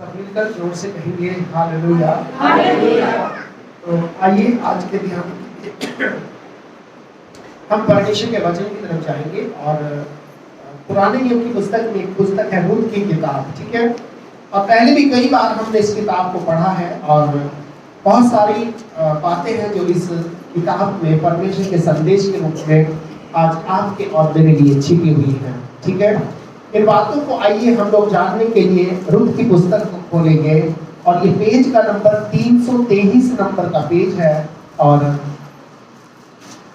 मिलकर जोर से कहेंगे हालेलुया। तो आइए आज के ध्यान हम परमेश्वर के वचन की तरफ जाएंगे और पुराने नियम की पुस्तक में एक पुस्तक है रूत की किताब, ठीक है। और पहले भी कई बार हमने इस किताब को पढ़ा है और बहुत सारी बातें हैं जो इस किताब में परमेश्वर के संदेश के रूप में आज आपके और मेरे लिए छिपी हुई है, ठीक है। इन बातों को आइए हम लोग जानने के लिए रूत की पुस्तक को खोलेंगे और ये पेज का नंबर 323 नंबर का पेज है और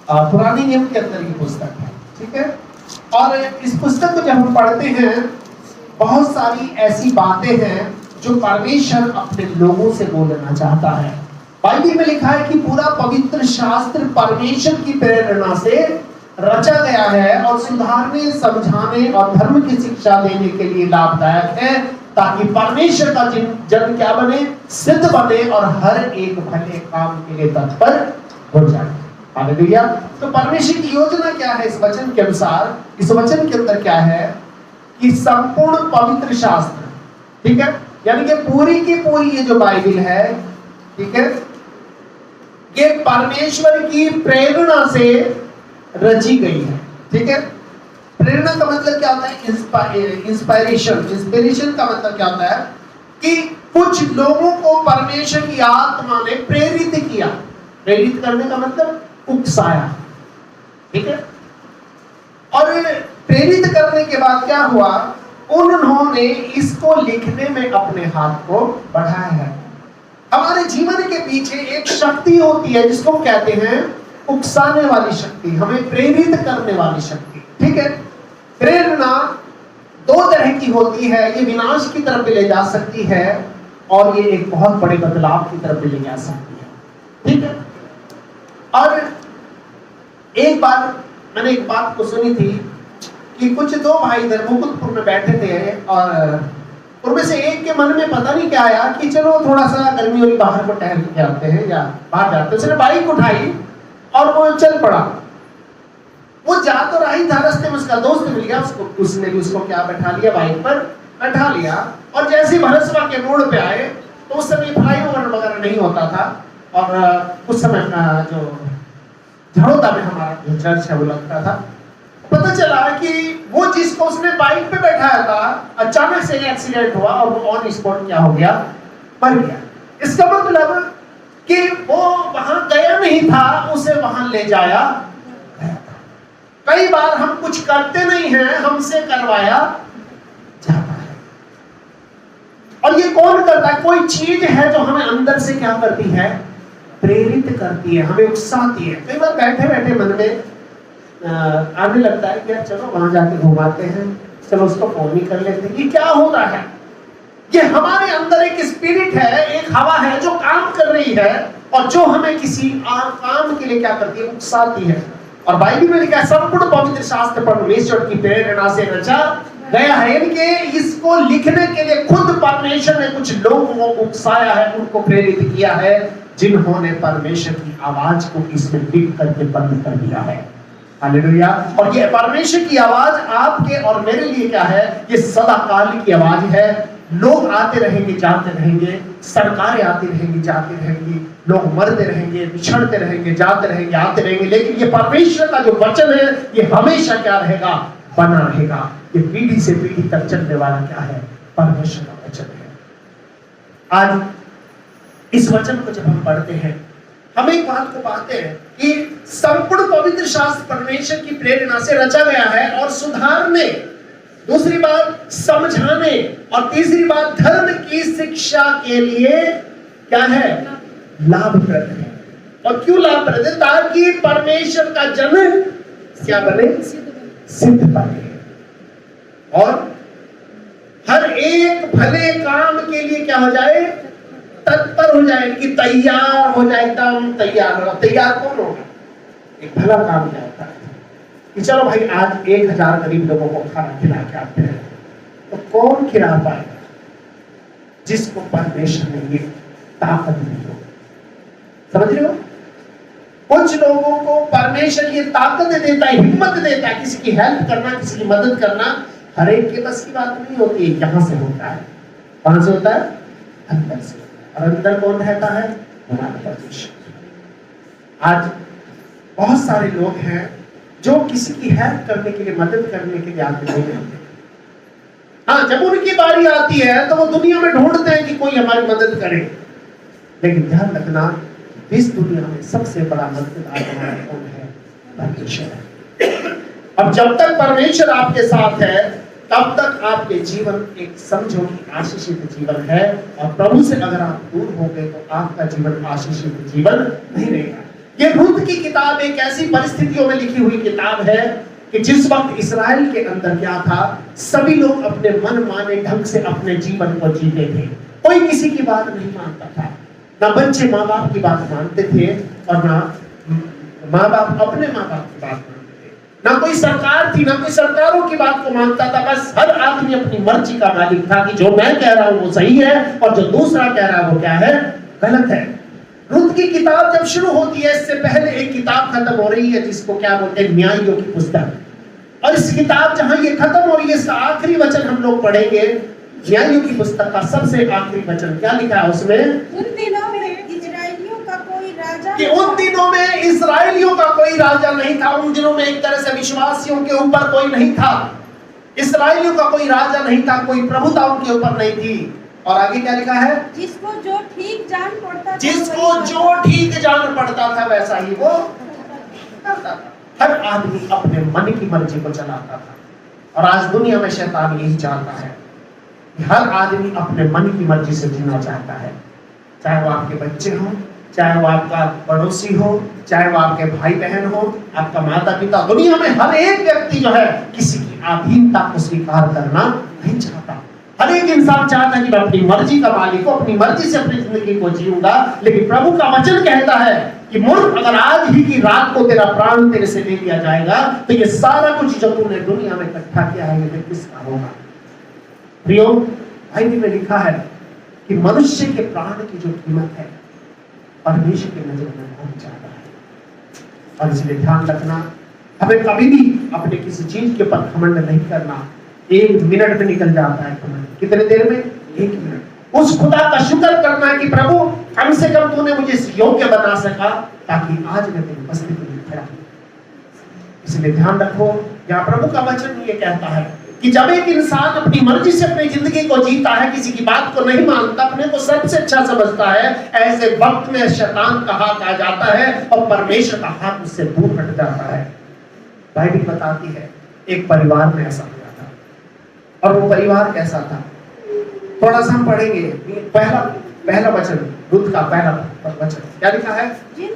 पुराने नियम के अंदर ये पुस्तक है, ठीक है। और इस पुस्तक को जब हम पढ़ते हैं बहुत सारी ऐसी बातें हैं जो परमेश्वर अपने लोगों से बोलना चाहता है। बाइबल में लिखा है कि पूरा पवित्र शास्त्र परमेश्वर की प्रेरणा से रचा गया है और सुधारने, समझाने और धर्म की शिक्षा देने के लिए लाभदायक है, ताकि परमेश्वर का जन क्या बने, सिद्ध बने और हर एक भले काम के लिए तत्पर हो जाए। हालेलुया। तो परमेश्वर की योजना क्या है इस वचन के अनुसार? इस वचन के अंदर क्या है कि संपूर्ण पवित्र शास्त्र, ठीक है, यानी कि पूरी की पूरी ये जो बाइबल है, ठीक है, ये परमेश्वर की प्रेरणा से रची गई है, ठीक है। प्रेरणा का मतलब क्या होता है? इंस्पिरेशन। इंस्पिरेशन का मतलब क्या होता है कि कुछ लोगों को परमेश्वर की आत्मा ने प्रेरित किया। प्रेरित करने का मतलब उकसाया, ठीक है। और प्रेरित करने के बाद क्या हुआ? उन्होंने इसको लिखने में अपने हाथ को बढ़ाया है। हमारे जीवन के पीछे एक शक्ति होती है जिसको कहते हैं उकसाने वाली शक्ति, हमें प्रेरित करने वाली शक्ति, ठीक है। प्रेरणा दो तरह की होती है, ये विनाश की तरफ भी ले जा सकती है और ये एक बहुत बड़े बदलाव की तरफ भी ले जा सकती है, ठीक है। और एक बार मैंने एक बात को सुनी थी कि कुछ दो भाई इधर मुकुटपुर में बैठे थे और उनमें से एक के मन में पता नहीं क्या आया कि चलो थोड़ा सा गर्मी वाली बाहर को टहल के आते हैं या बाहर जाते हैं। उसने बाइक उठाई और वो चल पड़ा। वो जा तो रहा ही था, रास्ते में उसका दोस्त मिल गया, उसने भी उसको क्या बैठा लिया, बाइक पर बैठा लिया। और जैसे भरसवा के मोड़ पे आए तो उस समय फ्लाईओवर वगैरह नहीं होता था और उस समय जो झड़ोता में हमारा जो चर्च है वो लगता था। पता चला कि वो जिसको उसने बाइक पे बैठाया था अचानक से एक्सीडेंट हुआ और वो ऑन स्पॉट क्या हो गया, मर गया। इसका मतलब कि वो वहां गया नहीं था, उसे वहां ले जाया गया। कई बार हम कुछ करते नहीं हैं, हमसे करवाया जाता है। और ये कौन करता है? कोई चीज है जो हमें अंदर से क्या करती है, प्रेरित करती है, हमें उकसाती है। कई बार बैठे बैठे मन में आने लगता है कि यार चलो वहां जाके घुमाते हैं, चलो उसको फोन ही कर लेते हैं। ये क्या हो रहा है? ये हमारे अंदर एक स्पिरिट है, एक हवा है जो काम कर रही है और जो हमें किसी काम के लिए क्या करती है, उकसाती है। और बाइबल में लिखा है संपूर्ण पवित्र शास्त्र परमेश्वर की प्रेरणा से रचा गया है, यानी कि इसको लिखने के लिए खुद परमेश्वर ने कुछ लोगों को उकसाया है, उनको प्रेरित किया है, जिन्होंने परमेश्वर की आवाज को इसमें लिख करके बंद कर दिया है। हालेलुया। और ये परमेश्वर की आवाज आपके और मेरे लिए क्या है? ये सदा काल की आवाज है। लोग आते रहेंगे, जाते रहेंगे, सरकारें आती रहेंगी, जाती रहेंगी, लोग मरते रहेंगे, बिछड़ते रहेंगे, जाते रहेंगे, आते रहेंगे, लेकिन ये परमेश्वर का जो वचन है ये हमेशा क्या रहेगा, बना रहेगा। ये पीढ़ी से पीढ़ी तक चलने वाला क्या है, परमेश्वर का वचन है। आज इस वचन को जब हम पढ़ते हैं हम एक बात को पाते हैं कि संपूर्ण पवित्र शास्त्र परमेश्वर की प्रेरणा से रचा गया है और सुधारने, दूसरी बात समझाने और तीसरी बात धर्म की शिक्षा के लिए क्या है, लाभप्रद है। और क्यों लाभप्रद है? ताकि परमेश्वर का जन क्या बने, सिद्ध बने और हर एक भले काम के लिए क्या हो जाए, तत्पर हो जाए, कि तैयार हो जाए, एकदम तैयार हो। तैयार कौन होगा? एक भला काम क्या होता है कि चलो भाई आज 1000 गरीब लोगों को खाना खिला के आते हैं, तो कौन खिला पाएगा? जिसको परमेश्वर ने ये ताकत दी हो। समझ रहे हो? कुछ लोगों को परमेश्वर ये ताकत देता है, हिम्मत देता है, किसी की हेल्प करना, किसी की मदद करना हर एक के बस की बात नहीं होती है। यहां से होता है कहां से होता है? अंदर से। और अंदर कौन रहता है? हमारा परमेश्वर। आज बहुत सारे लोग हैं जो किसी की हेल्प करने के लिए, मदद करने के लिए आगे नहीं रहते। हाँ, जब उनकी बारी आती है तो वो दुनिया में ढूंढते हैं कि कोई हमारी मदद करे। लेकिन ध्यान रखना, इस दुनिया में सबसे बड़ा मददगार हमारा कौन है? परमेश्वर। अब जब तक परमेश्वर आपके साथ है तब तक आपके जीवन एक समझो कि आशीषित जीवन है। और प्रभु से अगर आप दूर हो गए तो आपका जीवन आशीषित जीवन नहीं रहेगा। ये रूत की किताब एक ऐसी परिस्थितियों में लिखी हुई किताब है कि जिस वक्त इस्राएल के अंदर क्या था, सभी लोग अपने मन माने ढंग से अपने जीवन को जीते थे। कोई किसी की बात नहीं मानता था। ना बच्चे माँ बाप की बात मानते थे और ना माँ बाप अपने माँ बाप की बात मानते थे। ना कोई सरकार थी, ना कोई सरकारों की बात को मानता था। बस हर आदमी अपनी मर्जी का मालिक था कि जो मैं कह रहा हूं वो सही है और जो दूसरा कह रहा है वो क्या है? गलत है। रूत की किताब जब शुरू होती है, इससे पहले एक किताब खत्म हो रही है जिसको क्या बोलते हैं? न्यायियों की पुस्तक। और इस किताब जहां ये खत्म हो रही है, इसका आखिरी वचन हम लोग पढ़ेंगे। न्यायियों की पुस्तक का सबसे आखिरी वचन क्या लिखा है उसमें? उन दिनों में इस्राएलियों का कोई राजा, कि उन दिनों में इस्राएलियों का कोई राजा नहीं था। उन दिनों में एक तरह से विश्वासियों के ऊपर कोई नहीं था। इस्राएलियों का कोई राजा नहीं था, कोई प्रभुता उनके ऊपर नहीं थी। और आगे क्या लिखा है? जिसको जो ठीक जान पड़ता था, जिसको जो ठीक जान पड़ता था वैसा ही वो करता था। हर आदमी अपने मन की मर्जी को चलाता था। और आज दुनिया में शैतान यही चाहता है कि हर आदमी अपने मन की मर्जी से जीना चाहता है। चाहे वो आपके बच्चे हो, चाहे वो आपका पड़ोसी हो, चाहे वो आपके भाई बहन हो, आपका माता पिता। दुनिया में हर एक व्यक्ति जो है किसी की अधीनता को स्वीकार करना नहीं चाहता। हर एक इंसान चाहता है कि मैं अपनी मर्जी का मालिक हूं, अपनी मर्जी से अपनी जिंदगी को जीऊंगा। लेकिन प्रभु का वचन कहता है कि मूर्ख, अगर आज ही की रात को तेरा प्राण तेरे से ले लिया जाएगा तो ये सारा कुछ जो तूने दुनिया में इकट्ठा किया है ये फिर किसका होगा? प्रियो, बाइबल में लिखा है कि मनुष्य के प्राण की जो कीमत है परमेश्वर की नजर में बहुत ज्यादा है। और इसलिए ध्यान रखना, हमें कभी भी अपने किसी चीज के ऊपर घमंड नहीं करना। 1 मिनट में निकल जाता है घमंड। कितने देर में? 1 मिनट। उस खुदा का शुक्र करना है कि प्रभु कम से कम तूने मुझे इस योग्य बना सका ताकि आज मैं तेरी उपस्थिति में खड़ा हूं। इसलिए ध्यान रखो, यहाँ प्रभु का वचन ये कहता है कि जब एक इंसान अपनी मर्जी से अपनी जिंदगी को जीता है, किसी की बात को नहीं मानता, अपने को सबसे अच्छा समझता है, ऐसे वक्त में शैतान का हाथ आ जाता है और परमेश्वर का हाथ उससे दूर हट जाता है। बाइबल बताती है एक परिवार में ऐसा हुआ था। और वो परिवार कैसा था? थोड़ा सा हम पढ़ेंगे। पहला वचन, रूत का पहला वचन क्या लिखा है? जिन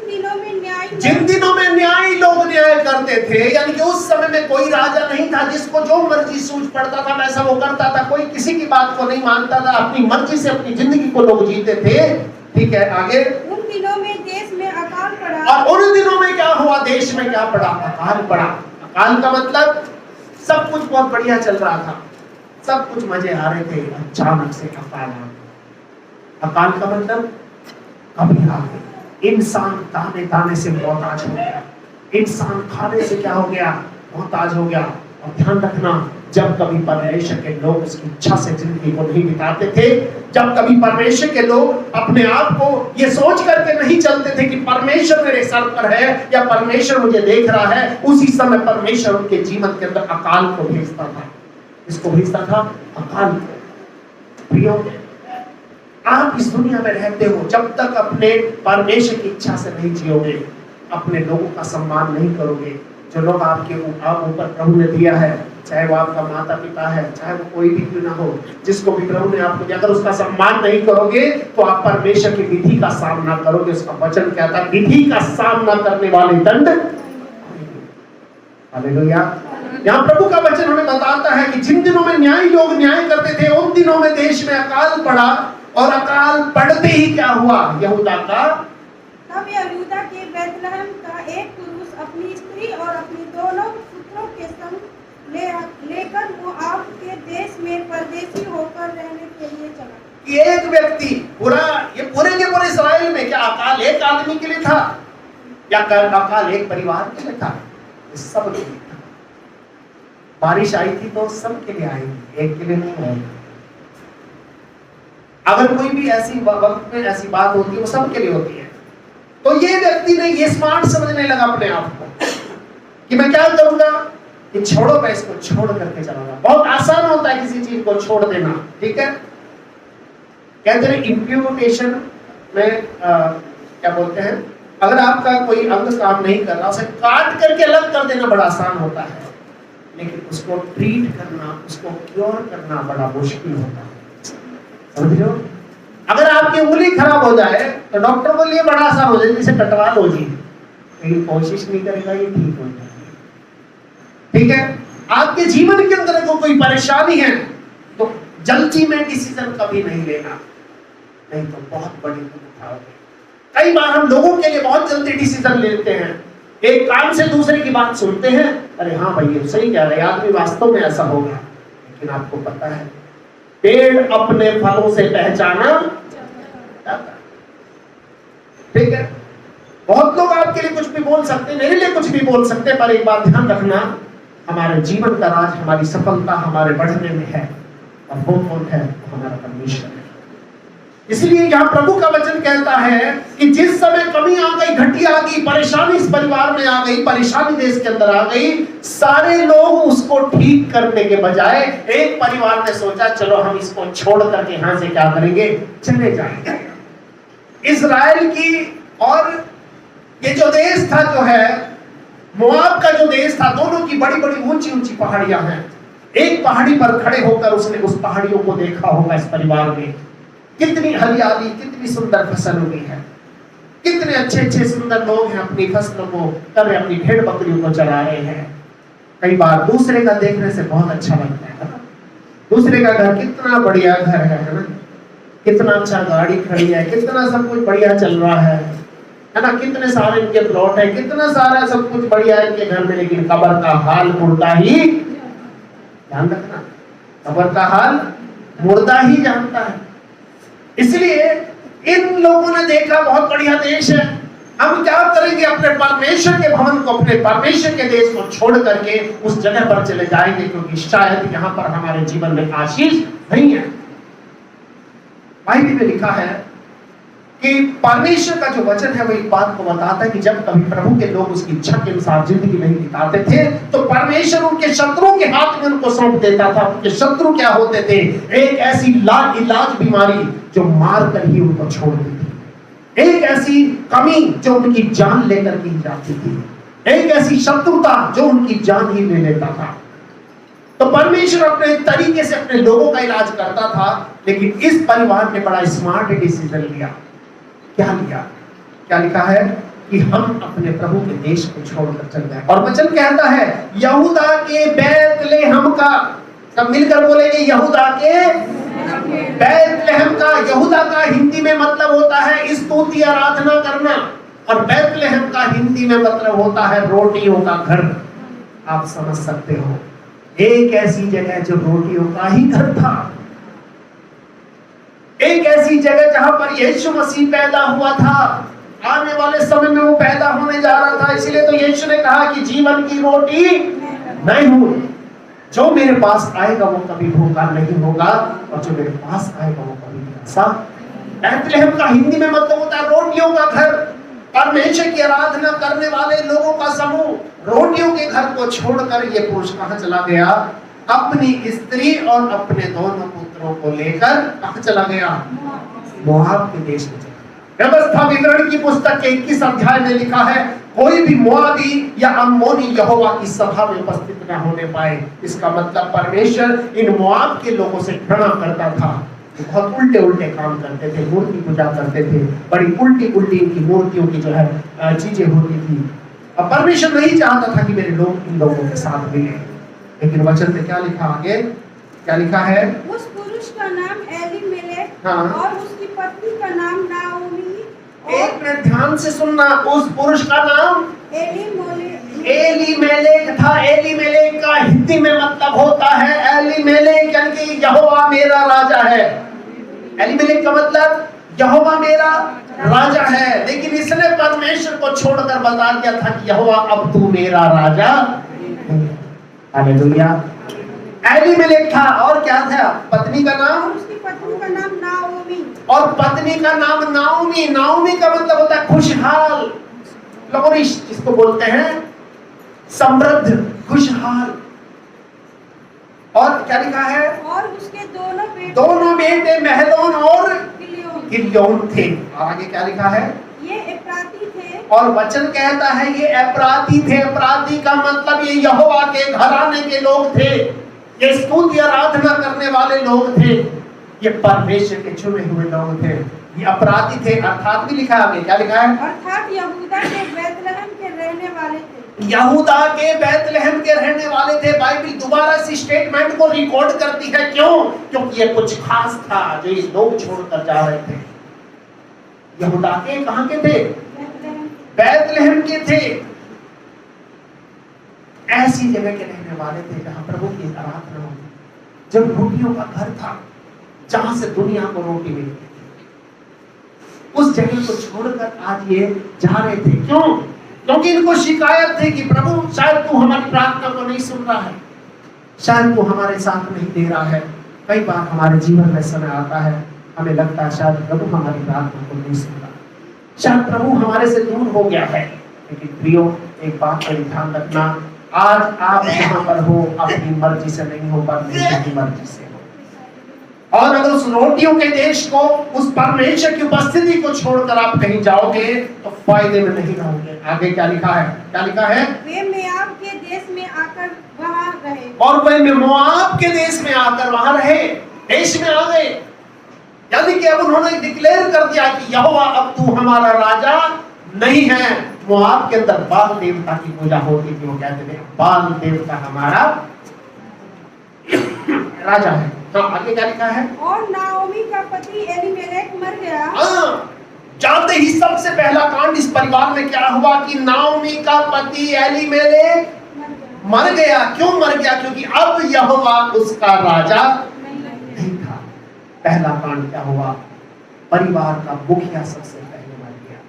दिनों में न्याय लोग न्याय करते थे। यानी कि उस समय में कोई राजा नहीं था, जिसको जो मर्जी सूझ पड़ता था वैसा वो करता था। कोई किसी की बात को नहीं मानता था, अपनी मर्जी से अपनी जिंदगी को लोग जीते थे। ठीक है, आगे। उन दिनों में देश में अकाल पड़ा। और उन दिनों में क्या हुआ? देश में क्या पड़ा? अकाल पड़ा। अकाल का मतलब सब कुछ बहुत बढ़िया चल रहा था, सब कुछ मजे आ रहे थे, अचानक से अकाल आ गया। अकाल का मतलब कभी आ गया। इंसान ताने ताने से मोहताज हो गया। इंसान खाने से क्या हो गया? मोहताज हो गया। और ध्यान रखना, जब कभी परमेश्वर के लोग उसकी इच्छा से जिंदगी को नहीं बिताते थे, जब कभी परमेश्वर के लोग अपने आप को ये सोच करके नहीं चलते थे कि परमेश्वर मेरे सर पर है या परमेश्वर मुझे देख रहा है, उसी समय परमेश्वर उनके जीवन के अंदर अकाल को भेजता था। इसको भेजता था? अकाल को। प्रियो, आप इस दुनिया में रहते हो, जब तक अपने परमेश्वर की इच्छा से नहीं जियोगे, अपने लोगों का सम्मान नहीं करोगे, जो लोग आपके ऊपर प्रभु ने दिया है, चाहे वो आपका माता पिता है, चाहे वो कोई भी क्यों ना हो, जिसको भी प्रभु ने आपको दिया, अगर उसका सम्मान नहीं करोगे तो आप परमेश्वर की विधि का सामना करोगे। उसका वचन कहता है विधि का सामना करने वाले दंड। हालेलुया। यहाँ प्रभु का वचन हमें बताता है कि जिन दिनों में न्यायी लोग न्याय करते थे, उन दिनों में देश में अकाल पड़ा। और अकाल पड़ते ही क्या हुआ? यहूदा का, तब यहूदा के बैतलहम का एक पुरुष अपनी स्त्री और अपने दोनों पुत्रों के संग लेकर मोआब के देश में परदेशी होकर रहने के लिए चला। एक व्यक्ति पूरे के पूरे इस्राएल में क्या अकाल एक आदमी के लिए था या अकाल एक परिवार के लिए था? सब के लिए था। बारिश आई थी तो सब के लिए आएगी, एक के लिए नहीं आएगी। अगर कोई भी ऐसी वक्त में ऐसी बात होती है वो सबके लिए होती है। तो ये व्यक्ति ने ये स्मार्ट समझने लगा अपने आप को कि मैं क्या करूंगा, कि छोड़ो, मैं इसको छोड़ करके चलाऊंगा। बहुत आसान होता है किसी चीज को छोड़ देना, ठीक है। कहते हैं इम्प्यूटेशन में क्या बोलते हैं, अगर आपका कोई अंग काम नहीं कर रहा उसे काट करके अलग कर देना बड़ा आसान होता है, लेकिन उसको ट्रीट करना, उसको क्योर करना बड़ा मुश्किल होता है, समझ लो। अगर आपकी उंगली खराब हो जाए तो डॉक्टर को लिए बड़ा आसान हो जाए, जिसे कटवा लो जी, लेकिन कोशिश नहीं करेगा ये ठीक हो जाएगी, ठीक है। आपके जीवन के अंदर कोई परेशानी है तो जल्दी में डिसीजन कभी नहीं लेना, नहीं तो बहुत बड़ी उठाओगे। कई बार हम लोगों के लिए बहुत जल्दी डिसीजन लेते हैं, एक कान से दूसरे की बात सुनते हैं, अरे हाँ भाई ये सही कह रहे हैं, आदमी वास्तव में ऐसा होगा, लेकिन आपको पता है पेड़ अपने फलों से पहचाना जाता है, ठीक है। बहुत लोग आपके लिए कुछ भी बोल सकते हैं, मेरे लिए कुछ भी बोल सकते हैं, पर एक बात ध्यान रखना, हमारे जीवन का राज, हमारी सफलता हमारे बढ़ने में है, और वो कौन है, हमारा परमेश्वर है। इसलिए यहाँ प्रभु का वचन कहता है कि जिस समय कमी आ गई, घटी आ गई, परेशानी इस परिवार में आ गई, परेशानी देश के अंदर आ गई, सारे लोग उसको ठीक करने के बजाय एक परिवार ने सोचा चलो हम इसको छोड़ करके यहाँ से क्या करेंगे, चले जाएंगे। इजराइल की और ये जो देश था जो है मोआब का जो देश था, दोनों की बड़ी बड़ी ऊंची ऊंची पहाड़ियां हैं। एक पहाड़ी पर खड़े होकर उसने उस पहाड़ियों को देखा होगा, इस परिवार में कितनी हरियाली, कितनी सुंदर फसल हुई है, कितने अच्छे अच्छे सुंदर लोग हैं, अपनी फसलों को कर रहे, अपनी भेड़ बकरियों को चला रहे हैं। कई बार दूसरे का देखने से बहुत अच्छा लगता है ना, दूसरे का घर कितना बढ़िया घर है ना, कितना अच्छा गाड़ी खड़ी है, कितना सब कुछ बढ़िया चल रहा है ना, कितने सारे इनके प्लॉट है, कितना सारा सब कुछ बढ़िया है इनके घर में, लेकिन कब्र का हाल मुर्दा ही, ध्यान रखना, कब्र का हाल मुर्दा ही जानता है। इसलिए इन लोगों ने देखा बहुत बढ़िया देश है, हम क्या करेंगे, अपने परमेश्वर के भवन को, अपने परमेश्वर के देश को छोड़ करके उस जगह पर चले जाएंगे, क्योंकि शायद यहाँ पर हमारे जीवन में आशीष नहीं है। बाइबल में लिखा है कि परमेश्वर का जो वचन है वो एक बात को बताता है कि जब कभी प्रभु के लोग उसकी इच्छा के अनुसार जिंदगी नहीं बिताते थे तो परमेश्वर उनके शत्रुओं के हाथ में उनको सौंप देता था। उनके शत्रु क्या होते थे, एक ऐसी लाइलाज बीमारी जो मार कर ही उनको छोड़ देती, एक ऐसी कमी जो उनकी जान लेकर की जाती थी, एक ऐसी शत्रुता जो उनकी जान ही ले लेता था। तो परमेश्वर अपने तरीके से अपने लोगों का इलाज करता था, लेकिन इस परिवार ने बड़ा स्मार्ट डिसीजन लिया। क्या लिया, क्या लिखा है कि हम अपने प्रभु के देश को छोड़कर चल जाए। और वचन कहता है यहूदा के बैतलहम का, सब मिलकर बोलेंगे यहूदा के बैतलहम का। यहूदा का हिंदी में मतलब होता है स्तुति आराधना करना, और बैतलहम का हिंदी में मतलब होता है रोटियों का घर। आप समझ सकते हो, एक ऐसी जगह जो रोटियों का ही घर था, एक ऐसी जगह जहां पर यीशु मसीह पैदा हुआ था, आने वाले समय में वो पैदा होने जा रहा था। इसीलिए तो यीशु ने कहा कि जीवन की रोटी नहीं हूं, जो मेरे पास आएगा वो कभी भूखा नहीं होगा, और जो मेरे पास आएगा वो कभी प्यासा। बैतलहम का हिंदी में मतलब होता है रोटियों का घर, परमेश्वर की आराधना करने वाले लोगों का समूह। रोटियों के घर को छोड़कर ये पुरुष कहां चला गया, अपनी स्त्री और अपने दोनों पुत्रों को लेकर कहां चला गया, मोआब के देश में चला गया। व्यवस्था विवरण की पुस्तक के 21 अध्याय में लिखा है कोई भी मोआबी या अम्मोनी यहोवा की सभा में उपस्थित न होने पाए। इसका मतलब परमेश्वर इन मोआब के लोगों से घृणा करता था, बहुत उल्टे उल्टे काम करते थे, मूर्ति पूजा करते थे, बड़ी उल्टी उल्टी इनकी मूर्तियों की जो है चीजें होती थी। अब परमेश्वर नहीं चाहता था कि मेरे लोग इन लोगों के साथ मिले, लेकिन वचन में क्या लिखा, आगे क्या लिखा है, उस पुरुष का नाम एलीमेलेक, हाँ, और उसकी पत्नी का नाम नाओमी। एक मिनट ध्यान से सुनना, उस पुरुष का नाम एलीमेलेक था। एलीमेलेक का हिंदी में मतलब होता है एलीमेलेक यानी कि यहोवा मेरा राजा है। एलीमेलेक का मतलब यहोवा मेरा राजा है, लेकिन इसने परमेश्वर को छोड़कर बता दिया था कि यहोवा अब तू मेरा राजा। हालेलुया। एलीमेलेक था, और क्या था, पत्नी का नाम, उसकी पत्नी का नाम नाओमी। और पत्नी का नाम नाओमी। नाओमी का मतलब होता है खुशहाल, फ्लोरिश, जिसको बोलते हैं समृद्ध, खुशहाल। और क्या लिखा है? और उसके दोनों बेटे महलोन और गिलियोन गिलियोन थे। और आगे क्या लिखा है? ये एप्राती थे। और वचन कहता है ये अपराधी थे। अपराधी का मतलब ये यहोवा के घराने के लोग थे, ये स्तुति आराधना करने वाले लोग थे, ये परमेश्वर के चुने हुए लोग थे। ये अपराधी थे, अर्थात भी लिखा है आगे, क्या लिखा है? अर्थात यहूदा के बैतलहम के रहने वाले थे। यहूदा के बैतलहम के रहने वाले थे। बाइबल दोबारा इस स्टेटमेंट को रिकॉर्ड करती है, क्यों? क्योंकि ये कुछ खास था जो ये लोग छोड़कर जा रहे थे। यहूदा के कहां के थे? बैतलहम के थे। ऐसी जगह के रहने वाले थे जहां प्रभु की आराधना होती, जब रोटियों का घर था, जहां से दुनिया को रोटी मिलती थी। उस जगह को छोड़कर आज ये जा रहे थे। क्यों? क्योंकि इनको शिकायत थी कि प्रभु शायद तू हमारी प्रार्थना को नहीं सुन रहा है, शायद तू हमारे साथ नहीं दे रहा है। कई बार हमारे जीवन में समय आता है, हमें लगता है शायद प्रभु हमारी प्रार्थना को नहीं सुन रहा, शायद प्रभु हमारे से दूर हो गया है। लेकिन प्रियो, एक बात का ध्यान रखना, आज आप यहाँ पर हो अपनी मर्जी से नहीं हो, परमेश्वर की मर्जी से हो। और अगर उस रोटियों के देश को, उस परमेश्वर की उपस्थिति को छोड़कर आप कहीं जाओगे तो फायदे में नहीं रहोगे। आगे क्या लिखा है? क्या लिखा है? वे मोआब के देश में आकर वहां रहे। और वे मोआब के देश में आकर वहां रहे, देश में आ गए। यानी कि अब उन्होंने डिक्लेयर कर दिया कि यहोवा अब तू हमारा राजा नहीं है। मोआब के अंदर बाल देवता की पूजा होती थी। वो कहते थे बाल देवता हमारा राजा है। तो आगे क्या लिखा है? और नाओमी का पति एलीमेलेक मर गया। जानते ही सबसे पहला कांड इस परिवार में क्या हुआ कि नाओमी का पति एलीमेलेक मर गया। क्यों मर गया? क्योंकि अब यहोवा उसका राजा नहीं था। पहला कांड क्या हुआ? परिवार का मुखिया सबसे पहले मर गया।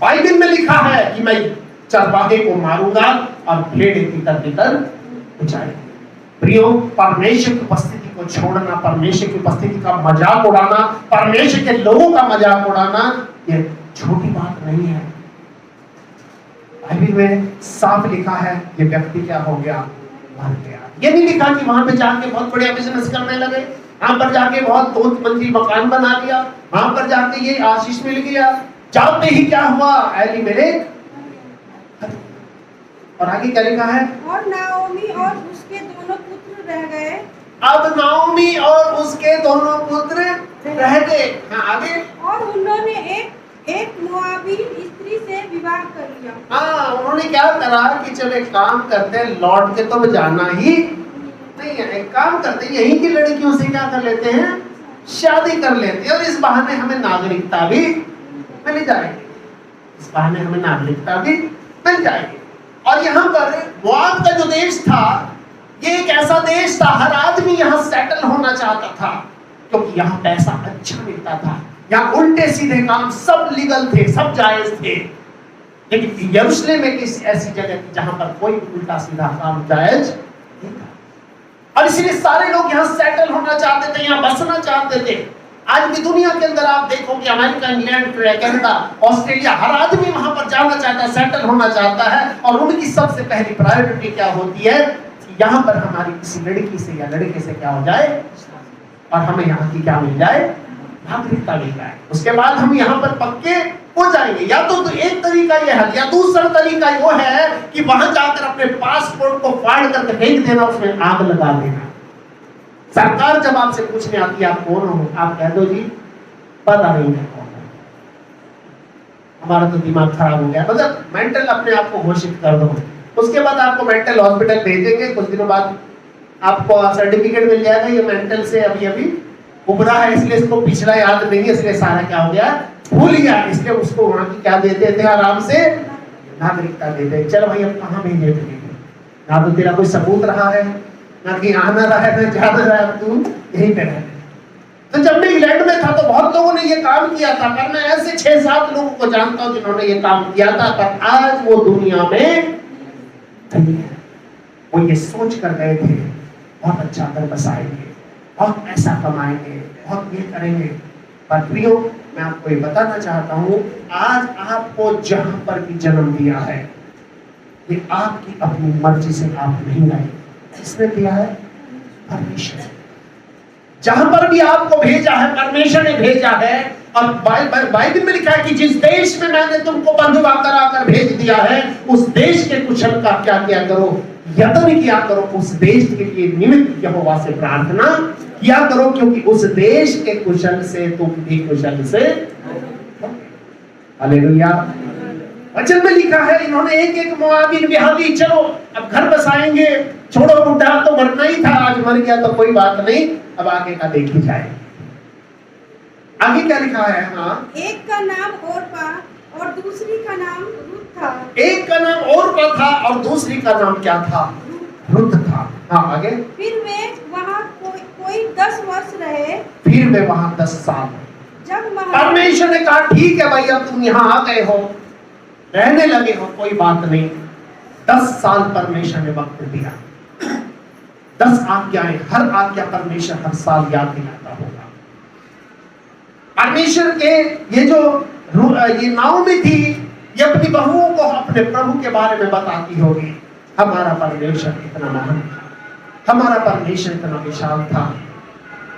बाइबल में लिखा है कि मैं चरवाहे को मारूंगा और भेड़ें तितर-तितर बुझाएंगी। प्रियो, परमेश्वर की उपस्थिति को छोड़ना, परमेश्वर की उपस्थिति का मजाक उड़ाना, परमेश्वर के लोगों का मजाक उड़ाना, ये छोटी बात नहीं है। बाइबल में साफ लिखा है ये व्यक्ति क्या हो गया? मर गया। ये नहीं लिखा कि वहां पे जाके बहुत बढ़िया बिजनेस करने लगे, वहां पर जाके बहुत 2 मंजिल मकान बना लिया, वहां पर जाके ये आशीष मिल गया। जाते ही क्या हुआ? एलीमेलेक। और आगे क्या लिखा है? और नाओमी और उसके दोनों पुत्र रह गए। अब नाओमी और उसके दोनों पुत्र रह गए। हाँ, आगे। और उन्होंने एक मोआबी स्त्री से विवाह कर लिया। हाँ, उन्होंने क्या करा कि चलो एक काम करते हैं, लौट के तो जाना ही नहीं है, एक काम करते हैं यहीं की लड़कियों से क्या कर लेते हैं? शादी कर लेते हैं और इस बहाने हमें नागरिकता भी मिल जाएगी। इस बहाने हमें नागरिकता भी मिल जाएगी। और यहाँ पर मोआब का जो देश था, ये एक ऐसा देश था, हर आदमी यहाँ सेटल होना चाहता था क्योंकि यहाँ पैसा अच्छा मिलता था। यहाँ उल्टे सीधे काम सब लीगल थे, सब जायज थे। लेकिन यरूशलेम में किसी ऐसी जगह थी जहां पर कोई उल्टा सीधा काम जायज नहीं था, और इसलिए सारे लोग यहाँ सेटल होना चाहते थे, यहाँ बसना चाहते थे। आज भी दुनिया के अंदर आप देखोगे, अमेरिका, इंग्लैंड, कनाडा, ऑस्ट्रेलिया, हर आदमी वहां पर जाना चाहता है, सेटल होना चाहता है। और उनकी सबसे पहली प्रायोरिटी क्या होती है? यहाँ पर हमारी किसी लड़की से या लड़के से क्या हो जाए और हमें यहाँ की क्या मिल जाए? नागरिकता मिल जाए। उसके बाद हम यहाँ पर पक्के हो जाएंगे। या तो एक तरीका ये है, या दूसरा तरीका वो है कि वहां जाकर अपने पासपोर्ट को फाड़ करके फेंक देना, उसमें आग लगा देना। सरकार जब आपसे पूछने आती है आप कौन हो, आप कह दो जी पता नहीं है कौन है, हमारा तो दिमाग खराब हो गया, मतलब मेंटल अपने आप को घोषित कर दो। उसके बाद आपको मेंटल हॉस्पिटल भेजेंगे, कुछ दिनों बाद आपको सर्टिफिकेट मिल जाएगा ये मेंटल से अभी उभरा है, इसलिए इसको पिछला याद नहीं है, इसलिए सारा क्या हो गया? भूल गया। इसलिए उसको वहां की क्या दे देते हैं? आराम से नागरिकता दे दे। चलो भाई अब कहाँ भेजे तुझे? ना तो तेरा कोई सबूत रहा है, ना कि आना रहा है, ना जाना रहा है, तू यहीं पे रह। तो जब मैं इंग्लैंड में था तो बहुत लोगों ने ये काम किया था, पर मैं ऐसे 6-7 लोगों को जानता हूँ जिन्होंने ये काम किया था, पर आज वो दुनिया में नहीं है। वो ये सोच कर गए थे बहुत अच्छा घर बसाएंगे, बहुत पैसा कमाएंगे, बहुत ये करेंगे, पर प्रियो, मैं आपको ये बताना चाहता हूं, आज आपको जहां पर भी जन्म दिया है, ये आपकी अपनी मर्जी से आप नहीं आए। किसने दिया है? परमेश्वर। जहां पर भी आपको भेजा है, परमेश्वर ने भेजा है। और बाइबल में लिखा है कि जिस देश में मैंने तुमको बंधुआ कराकर भेज दिया है, उस देश के कुशल का क्या किया करो? यत्न किया करो। उस देश के लिए निमित्त यहोवा से प्रार्थना किया करो, क्योंकि उस देश के कुशल से तुम भी कुशल से। हालेलुया। वचन में लिखा है, इन्होंने एक एक मोआबी बिहारी, चलो अब घर बसाएंगे, छोड़ो बुढ़ा तो मरना ही था, आज मर गया तो कोई बात नहीं, अब आगे का देखी जाए। आगे क्या लिखा है? हाँ, एक का नाम ओरपा और दूसरी का नाम रुत था। एक का नाम ओरपा था और दूसरी का नाम क्या था? रुत था। हाँ, आगे। फिर वे वहाँ कोई 10 वर्ष रहे। फिर वे वहाँ 10 साल। जब परमेश्वर ने कहा, ठीक है भाई, अब तुम यहाँ आ गए हो, रहने लगे हो, कोई बात नहीं। 10 साल परमेश्वर ने वक्त दिया। 10 आज्ञाएं, हर आज्ञा परमेश्वर हर साल याद दिलाता होगा। परमेश्वर के ये नाव में थी, ये अपनी बहुओं को अपने प्रभु के बारे में बताती होगी। हमारा परमेश्वर इतना महान, हमारा परमेश्वर इतना विशाल था।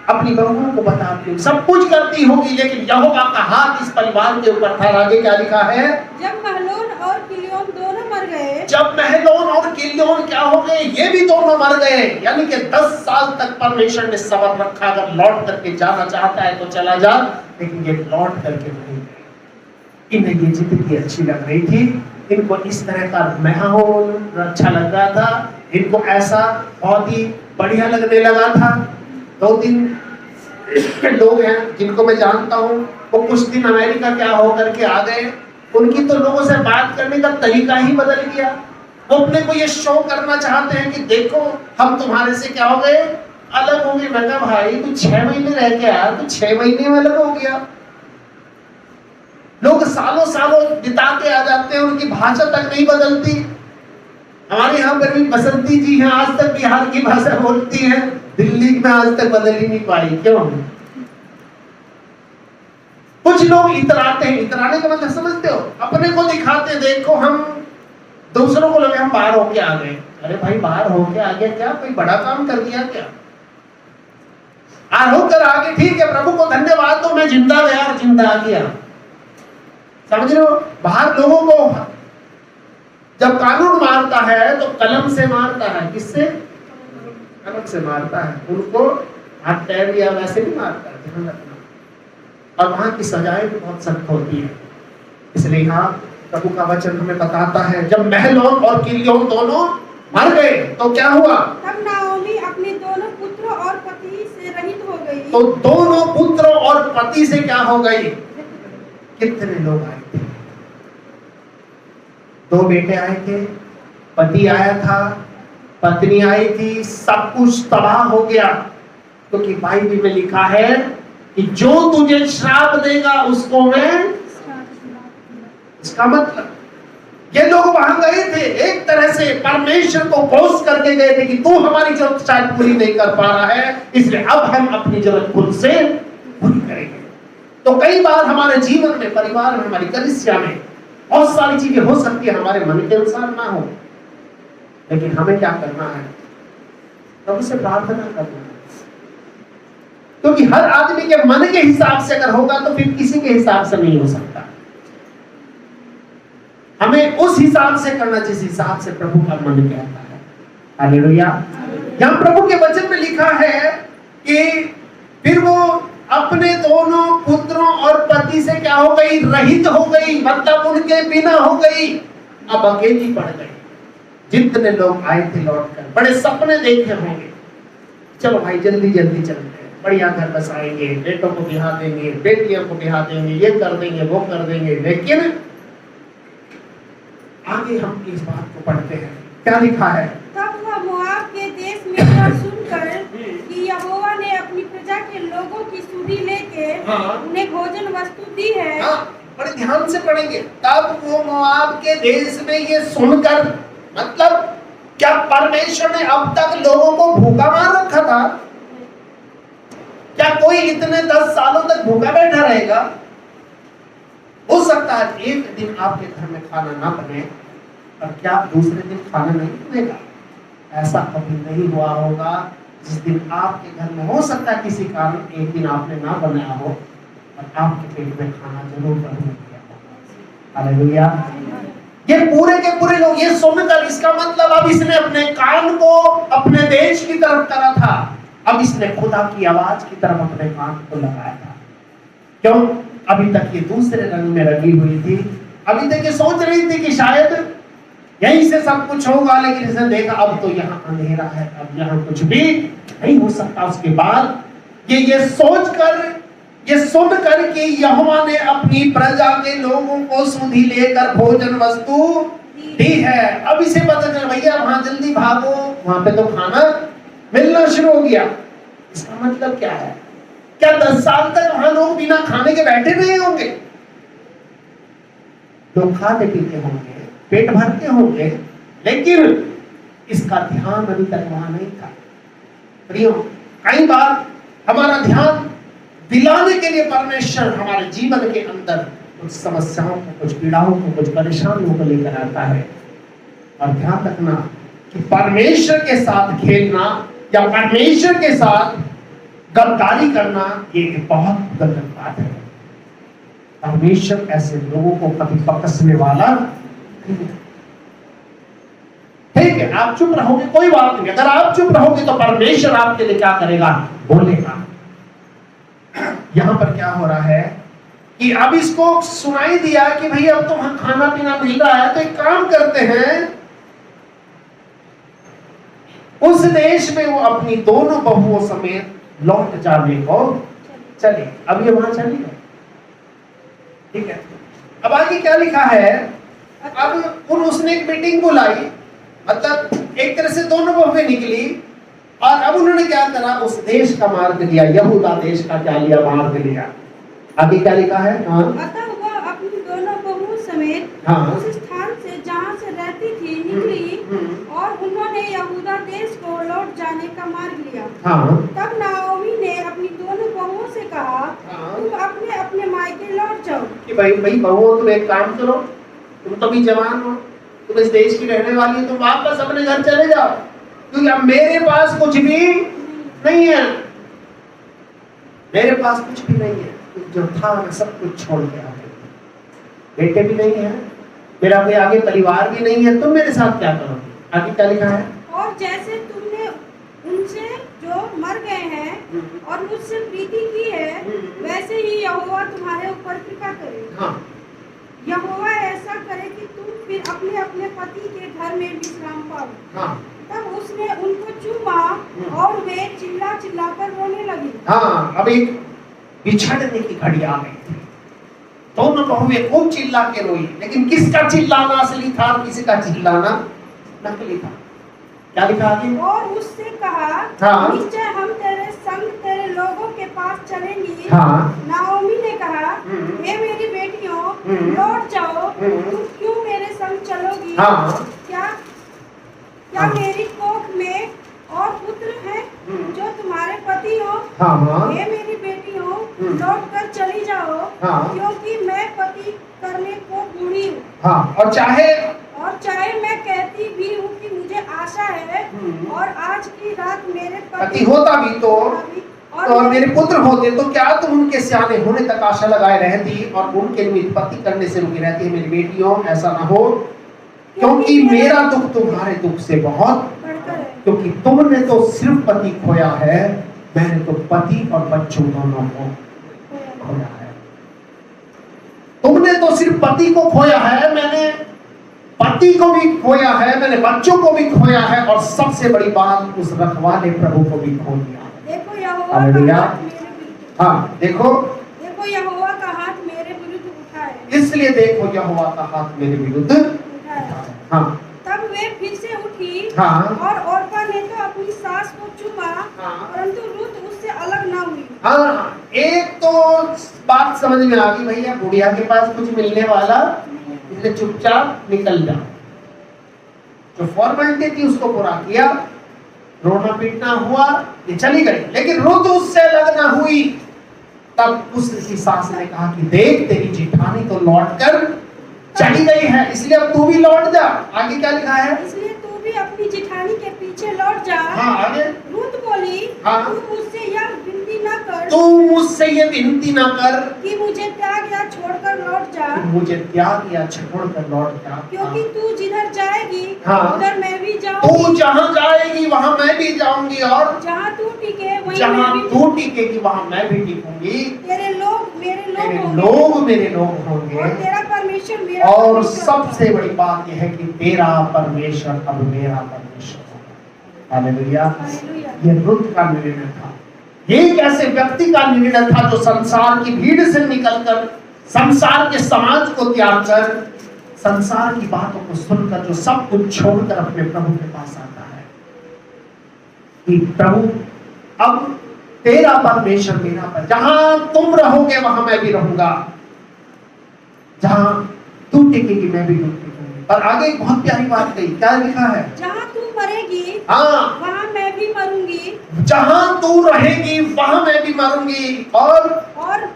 अपनी बहुओं को बताती, सब कुछ करती होगी, लेकिन यहोवा का हाथ इस परिवार के ऊपर था। आगे क्या लिखा है? जब महलोन और किलियोन दोनों मर गए। जब महलोन और किलियोन क्या हो गए? ये भी दोनों मर गए। यानी कि 10 साल तक परमेश्वर ने सबर रखा, अगर लौट करके जाना चाहता है तो चला जा, लेकिन ये लौट करके नहीं गए। इन्हें ये जिंदगी अच्छी लग रही थी, इनको इस तरह का माहौल अच्छा लग रहा था, इनको ऐसा बहुत ही बढ़िया लगने लगा था। 2 दिन लोग हैं जिनको मैं जानता हूँ, वो कुछ दिन अमेरिका क्या हो करके आ गए, उनकी तो लोगों से बात करने का तरीका ही बदल गया। वो अपने को ये शो करना चाहते हैं कि देखो हम तुम्हारे से क्या हो गए, अलग हो गए। मैं कहा भाई तू 6 महीने रह के आया, तू 6 महीने में अलग हो गया। लोग सालों सालों बिता के आ जाते हैं, उनकी भाषा तक नहीं बदलती। हमारे यहाँ पर भी बसंती जी हैं, आज तक बिहार की भाषा बोलती हैं, दिल्ली में आज तक बदल ही नहीं पाई। क्यों? कुछ लोग इतराते हैं। इतराने का मतलब समझते हो? अपने को दिखाते, देखो हम, दूसरों को लगे हम बाहर होके आ गए। अरे भाई बाहर होके आ गए क्या? कोई बड़ा काम कर दिया क्या? होकर आगे ठीक है, प्रभु को धन्यवाद दो, मैं जिंदा गया और जिंदा आ गया। समझ रहे हो? बाहर लोगों को जब कानून मारता है तो कलम से मारता है। किससे? कलम से मारता है। उनको हाथ पैर या वैसे नहीं मारता है, ध्यान रखना। और वहां की सजाएं भी बहुत सख्त होती है। इसलिए यहाँ प्रभु का वचन हमें बताता है, जब महलोन और किलियोन दोनों मर गए तो क्या हुआ? तब नाओमी अपने दोनों पुत्रों और पति से रहित हो गई। तो दोनों पुत्रों और पति से क्या हो गई? कितने लोग आए थे? 2 बेटे आए थे, पति आया था, पत्नी आई थी, सब कुछ तबाह हो गया। क्योंकि बाइबल में लिखा है कि जो तुझे श्राप देगा उसको मैं, इसका मतलब ये लोग वहां गए थे, एक तरह से परमेश्वर को घोष करके गए थे कि तू हमारी जरूरत शायद पूरी नहीं कर पा रहा है, इसलिए अब हम अपनी जरूरत खुद से पूरी करेंगे। तो कई बार हमारे जीवन में, परिवार में, हमारी कलीसिया में बहुत सारी चीजें हो सकती है, हमारे मन के अनुसार ना हो, लेकिन हमें क्या करना है? प्रभु से प्रार्थना करना है। क्योंकि हर आदमी के मन के हिसाब से अगर होगा तो फिर किसी के हिसाब से नहीं हो सकता। हमें उस हिसाब से करना जिस हिसाब से प्रभु का मन कहता है। हालेलुया। यहाँ प्रभु के वचन में लिखा है कि फिर वो अपने दोनों पुत्रों और पति से क्या हो गई? रहित हो गई, मतलब उनके बिना हो गई, अब अकेली पड़ गई। जितने लोग आए थे लौट कर, बड़े सपने देखे होंगे, चलो भाई जल्दी जल्दी चलते हैं, बढ़िया घर बसाएंगे, बेटों को बिहा देंगे, बेटियों को बिहा देंगे, ये कर देंगे, वो कर देंगे। लेकिन आगे हम इस बात को पढ़ते हैं, क्या लिखा है? तब वह मोआब के देश में यह सुनकर कि यहोवा ने अपनी प्रजा के लोगों की सुधि लेके उन्हें भोजन वस्तु दी है। बड़े ध्यान से पढ़ेंगे। तब वो मोआब के देश में ये सुनकर, मतलब क्या परमेश्वर ने अब तक लोगों को भूखा मार रखा था? क्या कोई इतने 10 सालों तक भूखा बैठा रहेगा? हो सकता है एक दिन आपके घर में खाना ना बने और क्या दूसरे दिन खाना नहीं बनेगा? ऐसा कभी नहीं हुआ होगा। जिस दिन आपके घर में हो सकता है किसी कारण एक दिन आपने ना बनाया हो और आपके पेट में खाना जरूर बन गया होगा। हालेलुया। ये पूरे के पूरे लोग ये सुनकर, इसका मतलब अब इसने अपने कान को अपने देश की तरफ करा था, अब इसने खुदा की आवाज की तरफ अपने कान को लगाया था। क्यों? अभी तक ये दूसरे रंग में रंगी हुई थी, अभी तक ये सोच रही थी कि शायद यहीं से सब कुछ होगा, लेकिन इसने देखा अब तो यहाँ अंधेरा है, अब यहाँ कुछ भी नहीं हो सकता। उसके बाद ये सोचकर, ये सुनकर कि यहोवा ने अपनी प्रजा के लोगों को सुधि लेकर भोजन वस्तु दी है, अब इसे पता चल भैया वहां जल्दी भागो, वहां पे तो खाना मिलना शुरू हो गया। इसका मतलब क्या है? क्या 10 साल तक वहां लोग बिना खाने के बैठे रहे होंगे? लोग खाते पीते होंगे, पेट भरते होंगे, लेकिन इसका ध्यान अभी तक वहां नहीं था। प्रियो, कई बार हमारा ध्यान दिलाने के लिए परमेश्वर हमारे जीवन के अंदर कुछ समस्याओं को, कुछ पीड़ाओं को, कुछ परेशानियों को लेकर आता है। और ध्यान रखना कि परमेश्वर के साथ खेलना या परमेश्वर के साथ गद्दारी करना ये बहुत गलत बात है। परमेश्वर ऐसे लोगों को कभी बख्शने वाला नहीं है। ठीक है, आप चुप रहोगे कोई बात नहीं, अगर आप चुप रहोगे तो परमेश्वर आपके लिए क्या करेगा? बोलेगा। यहां पर क्या हो रहा है कि अब इसको सुनाई दिया कि भाई अब तो वहां खाना पीना मिल रहा है, तो एक काम करते हैं, उस देश में वो अपनी दोनों बहुओं समेत लौट जाने को चले। अब ये वहां चली गई। ठीक है, अब आगे क्या लिखा है? अब उसने एक मीटिंग बुलाई, मतलब एक तरह से दोनों बहुएं निकली, और अब उन्होंने क्या करा? उस देश का मार्ग लिया, यहूदा देश का क्या लिया? मार्ग लिया। आगे क्या लिखा है? हाँ, अतः वह अपनी दोनों बहुओं समेत हाँ, उस स्थान से जहाँ से रहती थी निकली, और उन्होंने यहूदा देश को लौट जाने का मार्ग लिया। हाँ, तब नाओमी ने अपनी दोनों बहुओं से कहा, हाँ, तुम अपने अपने मायके लौट जाओ। कि भाई बहुओं, तुम एक काम करो, तुम तो भी जवान हो, तुम इस देश की रहने वाली हो, तुम वापस अपने घर चले जाओ, क्योंकि अब मेरे पास कुछ भी नहीं है, मेरे पास कुछ भी नहीं है। जो था मैं सब कुछ छोड़ के आ गई, बेटे भी नहीं है, मेरा कोई आगे परिवार भी नहीं है, तुम मेरे साथ क्या करोगे? आगे क्या लिखा है? और जैसे तुमने उनसे जो मर गए हैं और मुझसे प्रीति की है, वैसे ही यहोवा तुम्हारे ऊपर कृपा करे। हाँ, यहोवा ऐसा करे कि तुम फिर अपने अपने पति के घर में विश्राम पाओ। हाँ, तब उसने उनको चूमा और वे चिल्ला चिल्ला कर रोने लगी। हाँ, अब एक बिछड़ने की घड़ी आ गई थी। दोनों बहुएं खूब चिल्ला के रोई, लेकिन किसका चिल्लाना असली था और किसी का चिल्लाना नकली था? क्या लिखा आगे? और उससे कहा, हाँ, निश्चय हम तेरे संग तेरे लोगों के पास चलेंगे। हाँ, नाओमी ने कहा, हे मेरी बेटियों, लौट जाओ, तुम क्यों मेरे संग चलोगी? हाँ, क्या मेरी कोख में और पुत्र हैं जो तुम्हारे पति हो? हाँ, हे मेरी बेटियों, लौट कर चली जाओ, हाँ, क्योंकि मैं पति करने को बूढ़ी हूँ। हाँ, और चाहे मैं कहती भी हूँ कि मुझे आशा है, और आज की रात मेरे पति होता भी तो और मेरे पुत्र होते तो क्या तुम उनके सियाने होने तक आशा लगाए रहती और उनके निमित्त पति करने से रुकी रहती? मेरी बेटियों, ऐसा ना हो, क्योंकि मेरा दुख तुम्हारे दुख से बहुत बढ़कर है। क्योंकि तुमने तो सिर्फ पति खोया है, मैंने तो पति और बच्चों दोनों को खोया है। तुमने तो सिर्फ पति को खोया है, मैंने पति को भी खोया है, मैंने बच्चों को भी खोया है, और सबसे बड़ी बात, उस रखवाले प्रभु को भी खो दिया। देखो यहोवा का हाथ मेरे विरुद्ध। हाँ, देखो यहोवा का हाथ मेरे विरुद्ध उठा है। इसलिए देखो यहोवा का हाथ मेरे विरुद्ध उठा है। हाँ, तब वे फिर से उठी, हाँ, और ओर्पा ने तो अपनी सास को चूमा, हाँ, परंतु रूथ उससे अलग ना हुई। हाँ, एक तो बात समझ में आ गई, भैया बुढ़िया के पास कुछ मिलने वाला, इसलिए चुपचाप निकल जाओ। जो फॉर्मेलिटी थी उसको पूरा किया, रोना पीटना हुआ, ये चली गई, लेकिन रुत उससे अलग ना हुई। तब उसकी सास ने कहा कि देख तेरी जेठानी तो लौट कर चली गई है, इसलिए अब तू भी लौट जा। आगे क्या लिखा है? इसलिए तू भी अपनी जेठानी के पीछे लौट जा। हाँ आगे। रूत बोली, हाँ। तू मुझसे यह विनती न कर, तू मुझसे ये विनती ना कर कि मुझे त्याग या छोड़कर लौट जा, कि मुझे त्याग या छोड़कर लौट जा, क्योंकि तू जिधर जाएगी हाँ। उधर मैं भी तू जाऊंगी, जहाँ जाएगी वहाँ मैं भी जाऊंगी, और जहाँ तू टिके वहीं जहाँ मैं भी तू टिकेगी वहाँ मैं भी टिकूंगी। तेरे लोग मेरे लोग तेरे होंगे, लोग मेरे लोग होंगे, और तेरा परमेश्वर मेरा और परमेश्वर सबसे होगा। बड़ी बात यह है कि तेरा परमेश्वर अब मेरा परमेश्वर होगा। हालेलुया। हालेलुया। ये रुत का निर्णय था। ये एक ऐसे व्यक्ति का निर्णय था जो संसार की भीड़ से निकलकर, संसार के समाज को त्याग कर, संसार की बातों को सुनकर, जो सब कुछ छोड़कर अपने प्रभु के पास आता है कि प्रभु अब तेरा परमेश्वर मेरा पर, जहां तुम रहोगे वहां मैं भी रहूंगा, जहां तू टिकेगी मैं भी टिकूंगी। और आगे एक बहुत प्यारी बात कही, क्या लिखा है? जहाँ तू मरेगी हाँ, वहाँ मैं भी मरूंगी, जहां तू रहेगी वहां मैं भी मरूंगी, और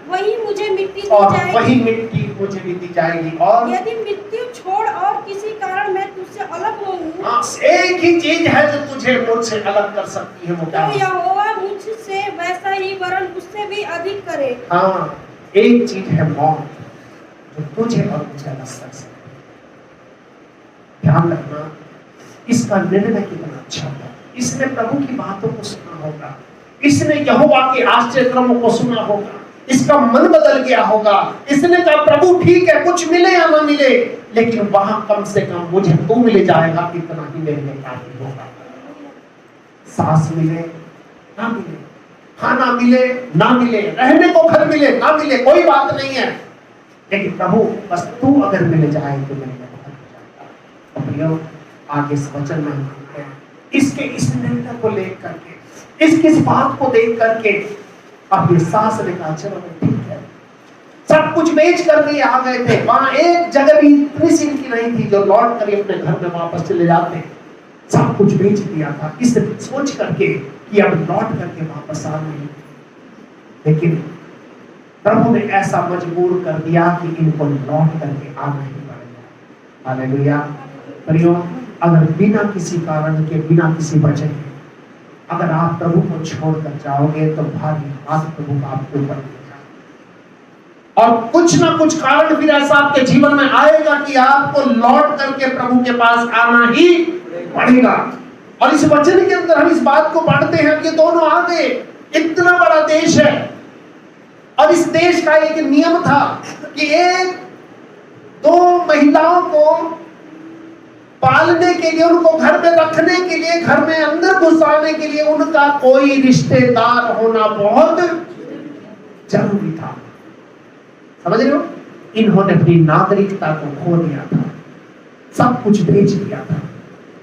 वही मुझे मिट्टी दी और जाएगी। वही मिट्टी मुझे भी दी जाएगी। और यदि मृत्यु छोड़ और किसी कारण मैं तुझसे अलग हूँ, हाँ, एक ही चीज है जो तुझे मुझसे अलग कर सकती है, वो क्या तो है? यहोवा मुझसे वैसा ही वरन उससे भी अधिक करे। हाँ, एक चीज है मौत, जो तुझे और मुझे अलग कर सकती है। ध्यान रखना, इसका निर्णय कितना अच्छा होगा। इसने प्रभु की बातों को सुना होगा, इसने यहोवा के आश्चर्य कर्मों को सुना होगा, इसका मन बदल गया होगा। इसने कहा प्रभु ठीक है, कुछ मिले या ना मिले, लेकिन वहां कम से कम मुझे तू मिल जाएगा, इतना ही मेरे लिए काफी होगा। सांस मिले ना मिले, खाना मिले ना मिले, रहने को घर मिले ना मिले, कोई बात नहीं है, लेकिन प्रभु बस तू अगर मिल जाए तो मेरे लिए बहुत हो जाएगा। और आगे इस वचन में हम देखते हैं, इसके इस निर्णय को लेकर के, इस बात को देख करके अब ये सास ने कहा चलो ठीक है, सब कुछ बेच कर लिए आ गए थे, वहां एक जगह भी इतनी सी की नहीं थी जो लौट कर अपने घर में वापस चले जाते, सब कुछ बेच दिया था इस सोच करके कि अब लौट करके वापस आ नहीं। लेकिन प्रभु ने ऐसा मजबूर कर दिया कि इनको लौट करके आना ही पड़ेगा। हालेलुया। प्रियो, अगर बिना किसी कारण के, बिना किसी वजह के अगर आप प्रभु को छोड़कर जाओगे तो भारी हाथ प्रभु का आपके ऊपर देगा, और कुछ ना कुछ कारण फिर ऐसा आपके जीवन में आएगा कि आपको लौट करके प्रभु के पास आना ही पड़ेगा। और इस वचन के अंदर हम इस बात को पढ़ते हैं कि ये दोनों आ गए, इतना बड़ा देश है, और इस देश का एक नियम था कि एक दो महिलाओं को पालने के लिए, उनको घर में रखने के लिए, घर में अंदर घुसाने के लिए उनका कोई रिश्तेदार होना बहुत जरूरी था। समझ रहे हो? इन्होंने अपनी नागरिकता को खो दिया था, सब कुछ बेच दिया था,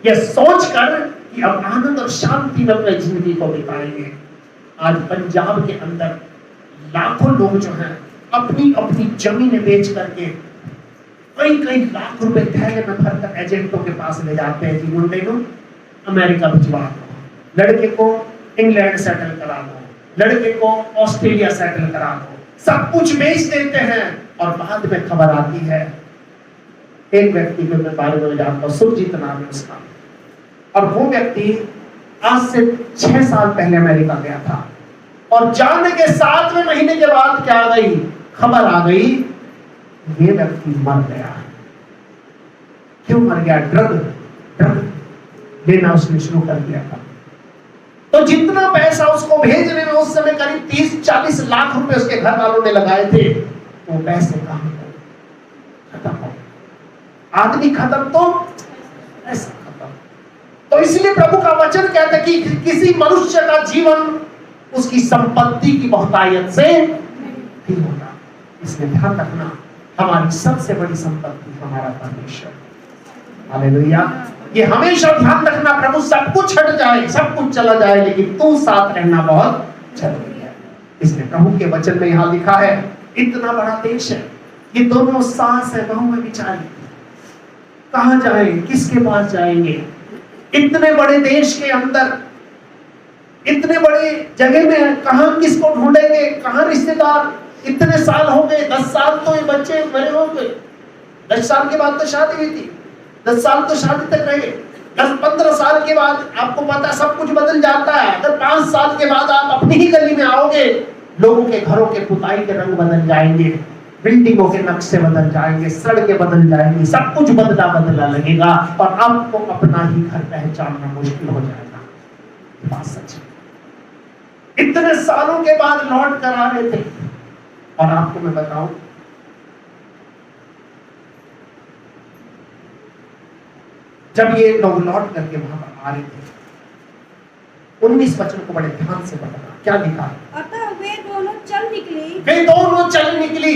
यह सोचकर कि अब आनंद और शांति में अपनी जिंदगी को बिताएंगे। आज पंजाब के अंदर लाखों लोग जो हैं अपनी अपनी जमीनें बेच करके कई कई लाख रुपए थैले में भरकर एजेंटों के पास ले जाते हैं कि मुंडे को अमेरिका भिजवा दो, लड़के को इंग्लैंड सेटल करा दो, लड़के को ऑस्ट्रेलिया सेटल करा दो, सब कुछ बेच देते हैं। और बाद में खबर आती है, एक व्यक्ति के बारे में जानता हूं, सुरजीत नाम है उसका, और वो व्यक्ति आज से 6 साल पहले अमेरिका गया था, और जाने के 7वें महीने के बाद क्या आ गई खबर, आ गई ये व्यक्ति मर गया। क्यों मर गया? ड्रग लेना उसने शुरू कर दिया था। तो जितना पैसा उसको भेजने में उस समय करीब 30-40 लाख रुपए उसके घर वालों ने लगाए थे, वो पैसे कहां गए? खत्म हो गए। आदमी खत्म तो ऐसा खत्म। तो इसलिए प्रभु का वचन कहता है कि किसी मनुष्य का जीवन उसकी संपत्ति की बहुतायत से नहीं होता। इसलिए ध्यान रखना, हमारी सबसे बड़ी संपत्ति हमारा परमेश्वर। हालेलुया। ये हमेशा ध्यान रखना, प्रभु सब कुछ हट जाए, सब कुछ चला जाए, लेकिन तू साथ रहना बहुत जरूरी है। इसलिए प्रभु के वचन में यहाँ लिखा है, इतना बड़ा देश है, ये दोनों सास है, बहू है बेचारी, कहां जाएं, किसके पास जाएंगे? इतने बड़े देश के अंदर इतने बड़े जगह में कहां किसको ढूंढेंगे, कहां रिश्तेदार, इतने साल हो गए, 10 साल तो ये बच्चे बड़े हो गए, 10 साल के बाद तो शादी हुई थी, 10 साल तो शादी तक रहे, 10-15 साल के बाद आपको पता सब कुछ बदल जाता है। अगर 5 साल के बाद आप अपनी ही गली में आओगे, लोगों के घरों के पुताई के रंग बदल जाएंगे, बिल्डिंगों के नक्शे बदल जाएंगे, सड़कें बदल जाएंगी, सब कुछ बदला लगेगा और आपको अपना ही घर पहचानना मुश्किल हो जाएगा। बात सच है। इतने सालों के बाद लौट कर आ रहे थे और आपको मैं बताऊं, जब ये लोग लौट करके वहां पर आ रहे थे, 19 वचन को बड़े ध्यान से पढ़ना, क्या लिखा है? अतः वे दोनों चल निकली। वे दोनों चल निकली।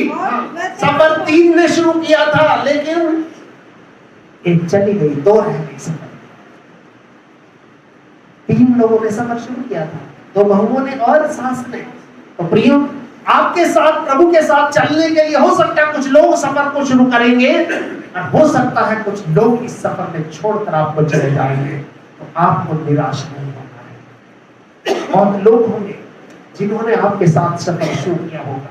सफर 3 ने शुरू किया था, लेकिन एक चली गई, 2 रह गई सफर। 3 लोगों ने सफर शुरू किया था, 2 बहुओं ने और सास ने। तो प्रियो, आपके साथ प्रभु के साथ चलने के लिए हो सकता है कुछ लोग सफर को शुरू करेंगे और हो सकता है कुछ लोग इस सफर में छोड़कर आपको चले जाएंगे। तो आपको निराश नहीं होना है। बहुत लोग होंगे जिन्होंने आपके साथ सफर शुरू किया होगा।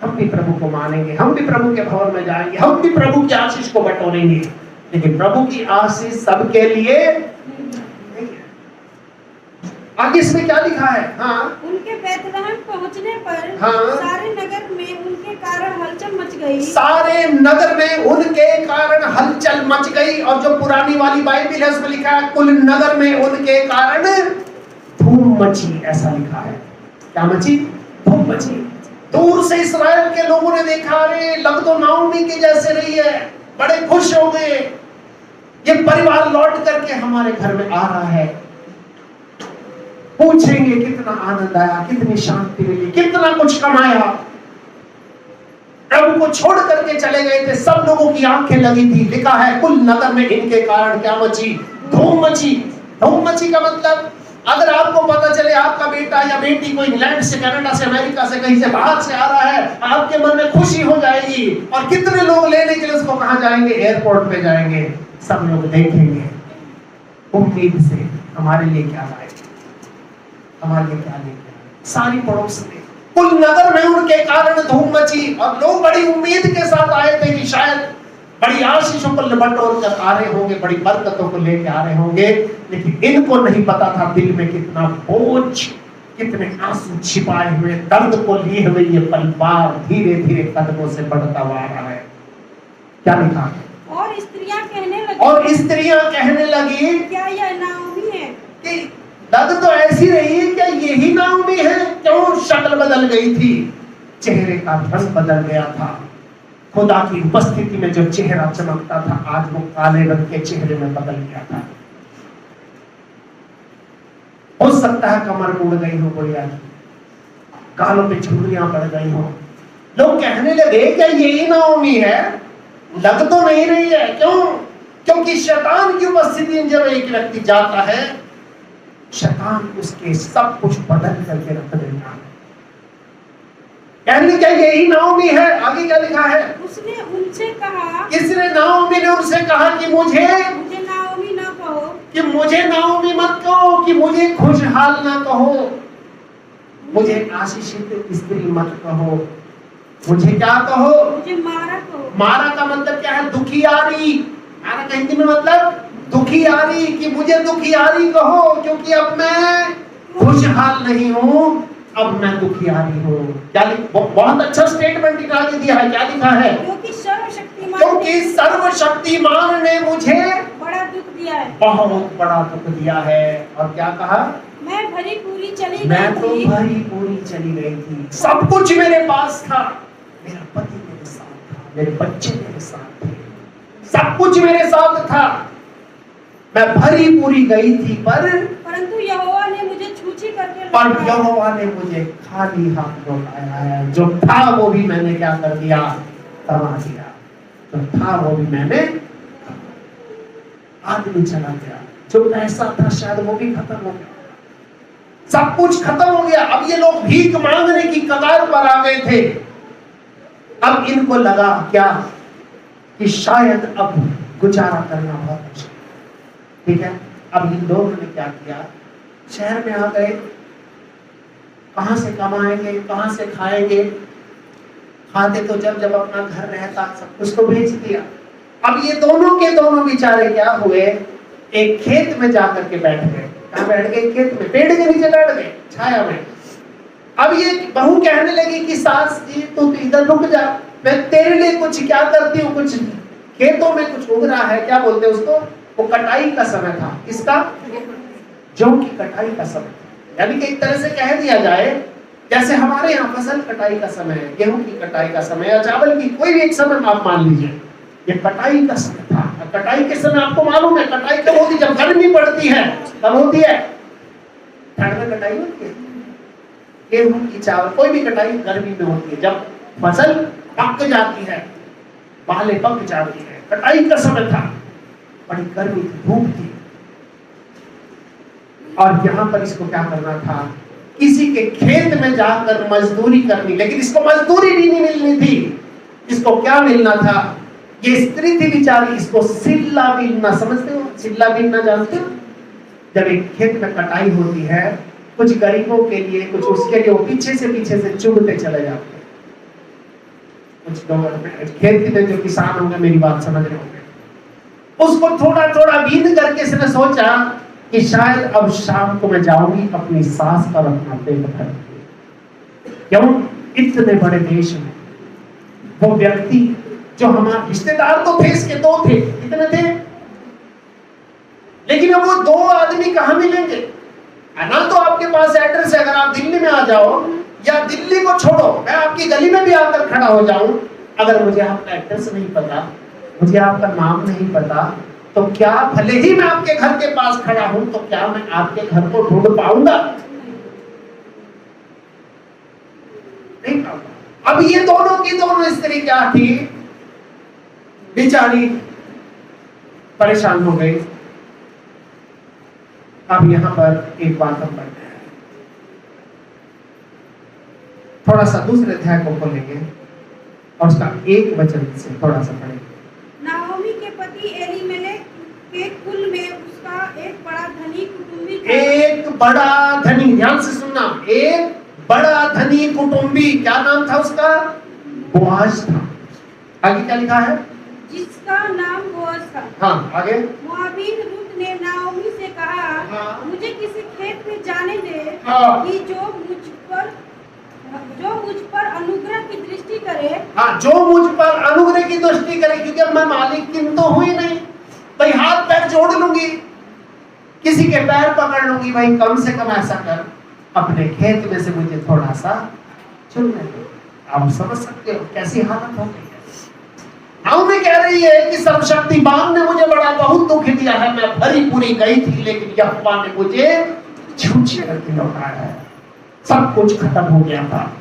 हम भी प्रभु को मानेंगे, हम भी प्रभु के भवन में जाएंगे, हम भी प्रभु की आशीष को बटोरेंगे, लेकिन प्रभु की आशीष सबके लिए नहीं है। आगे इसमें क्या लिखा है? हाँ, उनके बैतलहम पहुंचने पर हाँ, सारे नगर में उनके कारण हलचल मच गई। सारे नगर में उनके कारण हलचल मच गई। और जो पुरानी वाली बाइबल है उसमें लिखा है कुल नगर में उनके कारण धूम मची, ऐसा लिखा है। क्या मची? धूम मची। दूर से इस्राएल के लोगों ने देखा, अरे लग तो नाओमी के जैसे रही है, बड़े खुश हो गए, ये परिवार लौट करके हमारे घर में आ रहा है। पूछेंगे कितना आनंद आया, कितनी शांति मिली, कितना कुछ कमाया। प्रभु को छोड़ करके चले गए थे, सब लोगों की आंखें लगी थी। लिखा है कुल नगर में इनके कारण क्या मची? धूम मची। धूम मची का मतलब, अगर आपको पता चले आपका बेटा या बेटी कोई इंग्लैंड से, कनाडा से, अमेरिका से, कहीं से बाहर से आ रहा है, आपके मन में खुशी हो जाएगी। और कितने लोग लेने के लिए उसको कहां जाएंगे? एयरपोर्ट पे जाएंगे। सब लोग देखेंगे उम्मीद से हमारे लिए क्या लाए, हमारे लिए क्या लेके आए। सारी पड़ोस में, कुल नगर में उनके कारण धूम मची। और लोग बड़ी उम्मीद के साथ आए थे कि शायद बड़ी आशीषों को बटोर कर आ रहे होंगे, बड़ी बरकतों को लेके आ रहे होंगे। लेकिन इनको नहीं पता था दिल में कितना बोझ, कितने आंसू छिपाए हुए, दर्द को लिए हुए ये परिवार धीरे धीरे कदमों से बढ़ता हुआ आ रहा है। क्या लिखा? और स्त्रियां कहने लगी, क्या यह नाओमी है? कि लग तो ऐसी रही, क्या यही नाओमी है? क्यों शक्ल बदल गई थी, चेहरे का रंग बदल गया था। खुदा की उपस्थिति में जो चेहरा चमकता था, आज वो काले रंग के चेहरे में बदल गया था। हो सकता है कमर मुड़ गई हो, बढ़िया गालों पे झुर्रियां पड़ गई हो। लोग कहने लगे क्या यही नाओमी है? लग तो नहीं रही है। क्यों? क्योंकि शैतान की उपस्थिति में जब एक व्यक्ति जाता है, शैतान उसके सब कुछ बदल करके रख देता है। कहने क्या यही नाओमी है? आगे क्या लिखा है? उसने उनसे कहा, किसने? नाओमी ने उनसे कहा कि मुझे नाओमी ना कहो, कि मुझे नाओमी मत कहो, कि मुझे खुशहाल ना कहो, मुझे आशीषित स्त्री मत कहो, मुझे क्या कहो? मुझे मारा कहो। मारा का मतलब क्या है? दुखियारी। मारा का हिंदी में मतलब दुखियारी, कि मुझे दुखियारी कहो, क्योंकि अब मैं खुशहाल नहीं हूं, अब मैं दुखियारी हूँ। क्या बहुत अच्छा स्टेटमेंट आगे दिया है। क्या लिखा है? क्योंकि सर्वशक्तिमान ने मुझे बड़ा दुख दिया है, बहुत बड़ा दुख दिया है। और क्या कहा? मैं भरी पूरी चली गई थी। सब कुछ मेरे पास था, मेरा पति मेरे साथ था, मेरे बच्चे मेरे साथ थे, सब कुछ मेरे साथ था, मैं भरी पूरी गई थी, परंतु यहोवा ने मुझे छूछी करके पर यहोवा ने मुझे खाली हाथ लौटाया है। जो था वो भी मैंने क्या कर दिया? तमा दिया। जो था वो भी मैंने, आदमी चला गया, जो पैसा था शायद वो भी खत्म हो गया, सब कुछ खत्म हो गया। अब ये लोग भीख मांगने की कगार पर आ गए थे। अब इनको लगा क्या कि शायद अब गुजारा करना बहुत मुश्किल। ठीक है, अब इन लोगों ने क्या किया? शहर में आ गए, कहाँ से कमाएंगे, कहाँ से खाएंगे। खाते तो जब अपना घर रहता सब कुछ तो बेच दिया। अब ये दोनों के दोनों बेचारे क्या हुए, एक खेत में जाकर के बैठ गए। कहाँ बैठ गए? खेत में, पेड़ के नीचे बैठ गए छाया में। अब ये बहू कहने लगी कि सास जी तू तो इधर रुक जा, मैं तेरे लिए कुछ क्या करती हूँ, कुछ खेतों में कुछ उग रहा है, क्या बोलते हैं उसको, वो कटाई का समय था। किसका? जौ की कटाई का समय। यानी कि एक तरह से कह दिया जाए जैसे हमारे यहाँ फसल कटाई का समय है, गेहूं की कटाई का समय या चावल की, कोई भी एक समय आप मान लीजिए, ये कटाई का समय था। कटाई के समय आपको मालूम है कटाई कब होती? जब गर्मी पड़ती है। कब होती है? ठंड में कटाई होती है गेहूं की, चावल, कोई भी कटाई गर्मी में होती है, जब फसल पक जाती है, बाले पक जाती है। कटाई का समय था, बड़ी गर्मी थी, धूप थी। और यहाँ पर इसको क्या करना था? किसी के खेत में जाकर मजदूरी करनी, लेकिन इसको मजदूरी भी नहीं मिलनी थी। इसको क्या मिलना था? ये स्त्री थी बेचारी, इसको सिल्ला बीनना, समझते हो सिल्ला बीनना जानते हो? जब एक खेत में कटाई होती है, कुछ गरीबों के लिए, कुछ उसके लिए, वो पीछे से चुभते चले जाते हैं। कुछ लोग खेत में जो किसान होंगे मेरी बात समझ रहे होंगे, उसको थोड़ा थोड़ा बीन करके इसने सोचा कि शायद अब शाम को मैं जाऊंगी अपनी सास पर अपना पेट भर। क्यों? इतने बड़े देश में वो व्यक्ति जो हमारे रिश्तेदार तो थे, इसके दो थे, कितने थे, लेकिन अब वो दो आदमी कहां मिलेंगे? ना तो आपके पास एड्रेस है, अगर आप दिल्ली में आ जाओ, या दिल्ली को छोड़ो मैं आपकी गली में भी आकर खड़ा हो जाऊं, अगर मुझे आपका एड्रेस नहीं पता, मुझे आपका नाम नहीं पता, तो क्या भले ही मैं आपके घर के पास खड़ा हूं, तो क्या मैं आपके घर को ढूंढ पाऊंगा? नहीं पाऊंगा। अब ये दोनों की दोनों स्त्री क्या थी, बेचारी परेशान हो गई। अब यहां पर एक बात हम पढ़ते हैं, थोड़ा सा दूसरे अध्याय को खोलेंगे और उसका एक वचन से थोड़ा सा पढ़ेंगे। नाओमी के पति एलीमेलेक के कुल में उसका एक बड़ा धनी कुटुंबी था। एक बड़ा धनी, ध्यान से सुनना, एक बड़ा धनी कुटुंबी, क्या नाम था उसका? बोआज था। आगे क्या लिखा है? जिसका नाम बोअज था। हाँ आगे। मोआबीन रूत ने नाओमी से कहा, हाँ। मुझे किसी खेत में जाने दे, हाँ। कि जो मुझ पर अनुग्रह की दृष्टि करे। हाँ, जो मुझ पर अनुग्रह की दृष्टि करे, क्योंकि अब मैं मालिक की तो हुई नहीं, भाई हाथ पैर जोड़ लूंगी, किसी के पैर पकड़ लूंगी, भाई कम से कम ऐसा कर, अपने खेत में से मुझे थोड़ा सा चुनने दो। आप समझ सकते हो कैसी हालत हो गई है। नाओमी कह रही है कि सर्वशक्तिमान ने मुझे बड़ा बहुत दुख दिया है, मैं भरी पूरी गई थी, लेकिन यहोवा ने मुझे झूठे करके लौटाया है, सब कुछ खत्म हो गया था।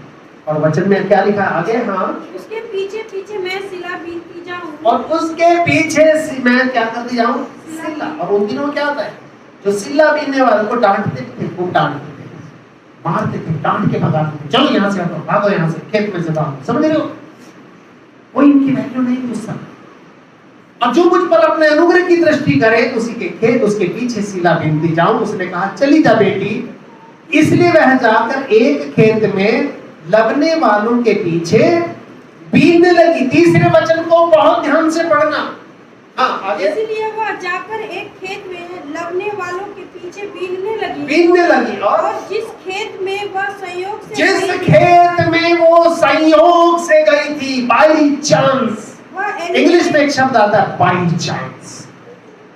और वचन में क्या लिखा आगे? हाँ, उसके पीछे पीछे मैं सिला बीनती जाऊं, और उसके पीछे मैं क्या करती जाऊं? सिला। और उन दिनों क्या होता है, जो सिला बीनने वाले को डांटते थे, खूब डांटते थे, मारते थे, डांट के भगाते थे, चलो यहाँ से हटो, भागो यहाँ से, खेत में से भागो, समझ रहे हो? कोई इनकी वैल्यू नहीं उस समय। अब जो मुझ पर अपने अनुग्रह की दृष्टि करे, उसी के खेत, उसके पीछे सिला बीनती जाऊं। उसने कहा चली जा बेटी। इसलिए वह जाकर एक खेत में लगने वालों के पीछे बीनने लगी। तीसरे वचन को बहुत ध्यान से पढ़ना। हाँ आगे। इसलिए वह जाकर एक खेत में लगने वालों के पीछे बीनने लगी और जिस खेत में वह संयोग से जिस खेत में वो संयोग से गई थी, बाई चांस, इंग्लिश में एक शब्द आता है बाई चांस,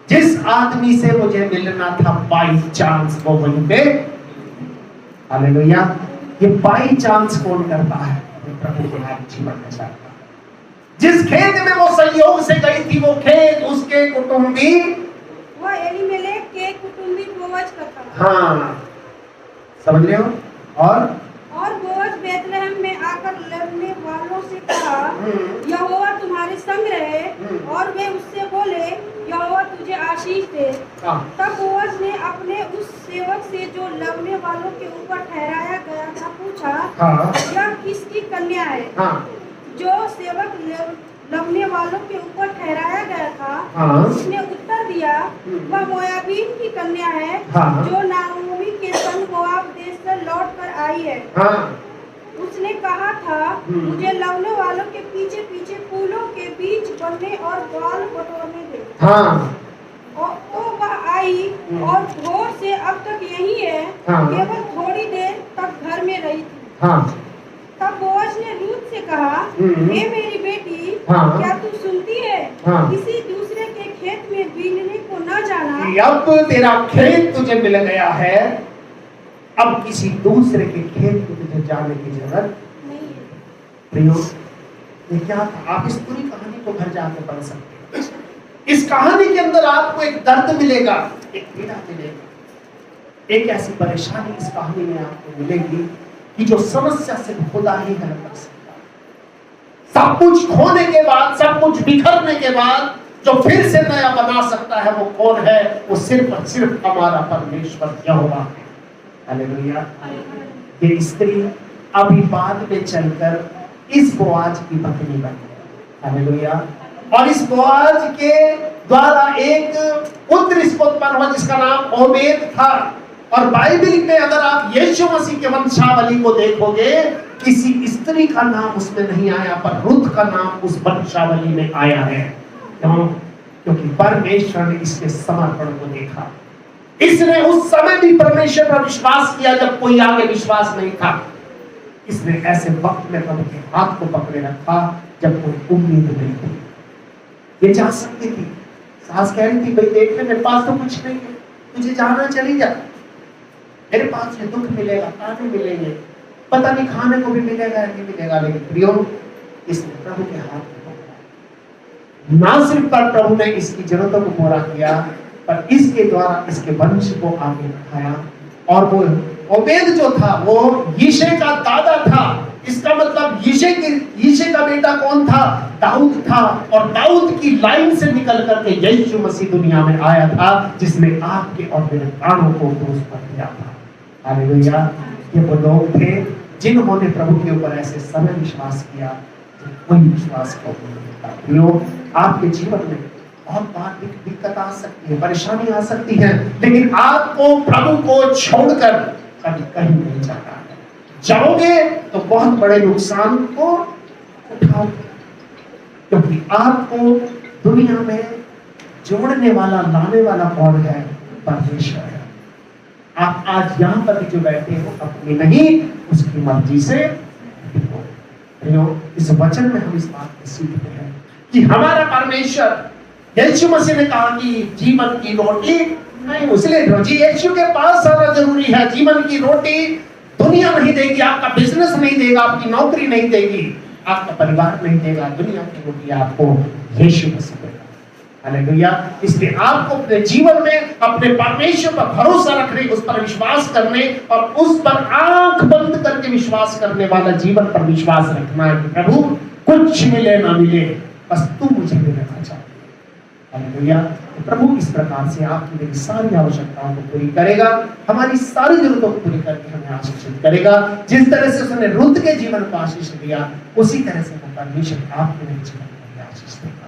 जिस आदमी से मुझे मिलना था बाई चांस वो वहीं पे। हालेलुया। ये बाई चांस कौन करता है? प्रभु के जीवन में चाहता है। जिस खेत में वो संयोग से गई थी, वो खेत उसके कुटुंबी, वह एलीमेलेक के कुटुंबी बोअज का था। हाँ समझ रहे हो? और बोअज बेथलेहम में आकर लगने वालों से कहा, यहोवा तुम्हारे संग रहे। और वे उससे बोले, यहोवा तुझे आशीष दे। तब बोअज ने अपने उस सेवक से जो लगने वालों के ऊपर ठहराया गया था पूछा, यह किसकी कन्या है? जो सेवक लगने वालों के ऊपर ठहराया गया था, उसने उत्तर दिया, वह मोआबीन की कन्या है, जो नाओमी के के संग मोआब देश से लौट कर आई है। हाँ, उसने कहा था, मुझे लवने वालों के पीछे पीछे फूलों के बीच बनने और बाल बटोरने दे। हाँ, और तो वह आई और भोर से अब तक यही है। हाँ। केवल थोड़ी देर तक घर में रही थी। हाँ, तब बोअज ने रूथ से कहा, हे मेरी बेटी, हाँ। क्या तू सुनती है? हाँ। किसी दूसरे के खेत में बीनने को न जाना। कि अब तेरा खेत तुझे मिल गया है, अब किसी दूसरे के खेत में तुझे जाने की जरूरत नहीं है। प्रियो, ये क्या था? आप इस पूरी कहानी को घर जाकर पढ़ सकते हैं। इस कहानी के अंदर आपको एक दर्द मिलेगा, एक पीड़ा मिलेगा, एक ऐसी परेशानी इस कहानी में आपको मिलेगी कि जो समस्या से खुदा ही हल कर सकता है। सब कुछ खोने के बाद, सब कुछ बिखरने के बाद जो फिर से नया बना सकता है, वो कौन है? वो सिर्फ और सिर्फ हमारा परमेश्वर यहोवा है। हालेलुया। ये स्त्री अभी बाद में चलकर इस बोआज की पत्नी बनी। हालेलुया। और इस बोआज के द्वारा एक पुत्र इसको उत्पन्न हुआ जिसका नाम ओबेद था। और बाइबल में अगर आप यीशु मसीह के वंशावली को देखोगे, किसी स्त्री का नाम उसमें नहीं आया, पर रुत का नाम उस वंशावली में आया है। क्यों? क्योंकि परमेश्वर ने इसके समर्पण को देखा। इसने उस समय भी परमेश्वर पर विश्वास किया जब कोई आगे विश्वास नहीं था। इसने ऐसे वक्त में प्रभु के हाथ को पकड़े रखा जब कोई उम्मीद नहीं थी। ये जा सकती थी। सास कह रही थी, भाई देख ले, मेरे पास तो कुछ नहीं है, तुझे जाना, चली जा, मेरे पास ये दुख मिलेगा, ताने मिलेंगे, पता नहीं खाने को भी मिलेगा या नहीं मिलेगा। लेकिन प्रियो, इसने प्रभु के हाथ को पकड़ा। ना सिर्फ पर प्रभु ने इसकी जरूरतों को पूरा किया, पर इसके द्वारा इसके वंश को आगे बढ़ाया। और वो ओबेद जो था वो यिशै का दादा था। इसका मतलब यिशै का बेटा कौन था? दाऊद था। और दाऊद की लाइन से निकल करके यीशु मसीह दुनिया में आया था, जिसने आपके और मेरे प्राणों को क्रूस पर दिया था। हालेलुया। ये वो लोग थे जिन्होंने प्रभु के ऊपर ऐसे समय विश्वास किया जब कोई विश्वास को नहीं था। आपके जीवन में बहुत बार दिक्कत आ सकती है, परेशानी आ सकती है, लेकिन आपको प्रभु को छोड़कर कभी कहीं नहीं जाना है। जाओगे तो बहुत बड़े नुकसान को उठाओगे, क्योंकि आपको दुनिया में जोड़ने वाला, लाने वाला कौन है? परमेश्वर है। आप आज यहाँ पर भी जो बैठे हो, अपनी नहीं, उसकी मर्जी से हो। इस वचन में हम इस बात को सीखते हैं कि हमारा परमेश्वर, यीशु मसीह ने कहा कि जीवन की रोटी नहीं, इसलिए यीशु के पास आना जरूरी है। जीवन की रोटी दुनिया नहीं देगी, आपका बिजनेस नहीं देगा, आपकी नौकरी नहीं देगी, आपका परिवार नहीं देगा। दुनिया की रोटी आपको यीशु मसीह देगा। हालेलुया। इसलिए आपको अपने जीवन में अपने परमेश्वर पर भरोसा रखने, उस पर विश्वास करने और उस पर आंख बंद करके विश्वास करने वाला जीवन पर विश्वास रखना है कि प्रभु कुछ मिले ना मिले, बस तू मुझे मिलना चाहिए। हालेलुया। तो प्रभु इस प्रकार से आपकी मेरी सारी आवश्यकताओं को पूरी करेगा, हमारी सारी जरूरतों को पूरी करके हमें आशीषित करेगा। जिस तरह से उसने रुत के जीवन को आशीष दिया, उसी तरह से वो परमेश्वर आपके मेरे जीवन को भी आशीष देगा।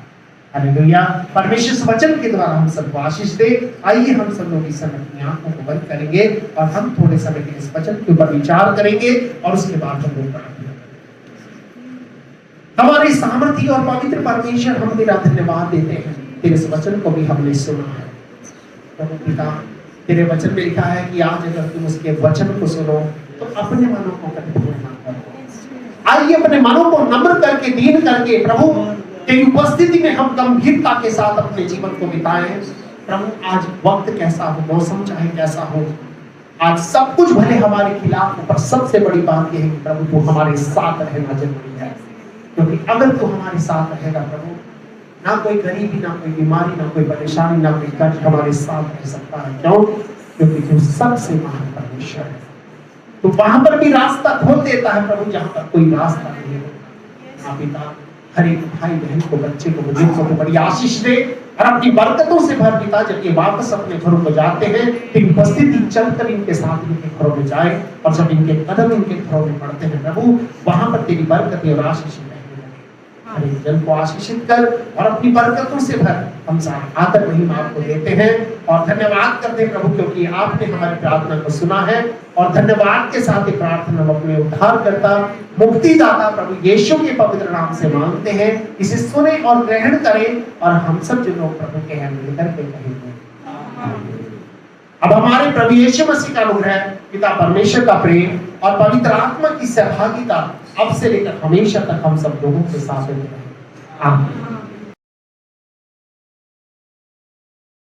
हालेलुया। परमेश्वर इस वचन के द्वारा हम सबको आशीष दे। आइए हम सब लोग इस समय अपनी आंखों को बंद करेंगे और हम थोड़े समय के इस वचन के ऊपर विचार करेंगे और उसके बाद हम लोग प्रार्थना करेंगे। हमारे सामर्थी और पवित्र परमेश्वर, हम तेरा धन्यवाद देते हैं, तेरे इस वचन को भी हमने सुना है। प्रभु पिता, तेरे वचन में लिखा है कि आज अगर तुम उसके वचन को सुनो तो अपने मनों को कठोर ना करो। आइए अपने मनों को नम्र करके, दीन करके प्रभु तेरी उपस्थिति में हम गंभीरता के साथ अपने जीवन को बिताएं। प्रभु आज वक्त कैसा हो, मौसम चाहे कैसा हो, आज सब कुछ भले हमारे खिलाफ हो, पर सबसे बड़ी बात यह है कि प्रभु तू हमारे साथ रहना जरूरी है। क्योंकि अगर तू हमारे साथ रहेगा प्रभु, ना कोई गरीबी, ना कोई बीमारी, ना कोई परेशानी, ना कोई कष्ट हमारे साथ रह सकता है। क्यों? क्योंकि तू सबसे महान परमेश्वर है। तो वहां पर भी रास्ता खोल देता है प्रभु जहां पर कोई रास्ता नहीं है। हाँ पिता, हर एक भाई बहन को, बच्चे को, बुजुर्ग को बड़ी आशीष दे और अपनी बरकतों से भर पिता, जब ये वापस अपने घरों को जाते हैं तो उपस्थिति चलकर इनके साथ इनके घरों में जाए और जब इनके कदम इनके घरों में पड़ते हैं प्रभु, वहां पर तेरी बरकत और आशीष रहने लगे। हर एक जन को आशीषित कर और अपनी बरकतों से भर। हम सारा आदर महिमा आपको देते हैं और धन्यवाद करते हैं प्रभु, क्योंकि आपने हमारी प्रार्थना को सुना है। और धन्यवाद के साथ ये प्रार्थना हम अपने उद्धारकर्ता मुक्तिदाता प्रभु यीशु के पवित्र नाम से मांगते हैं। इसे सुने और ग्रहण करें और हम सब जो लोग प्रभु के हैं मिलकर के कहेंगे आमीन। अब हमारे प्रभु यीशु मसीह का अनुग्रह, पिता परमेश्वर का प्रेम और पवित्र आत्मा की सहभागिता अब से लेकर हमेशा तक हम सब लोगों के साथ रहे। आमीन।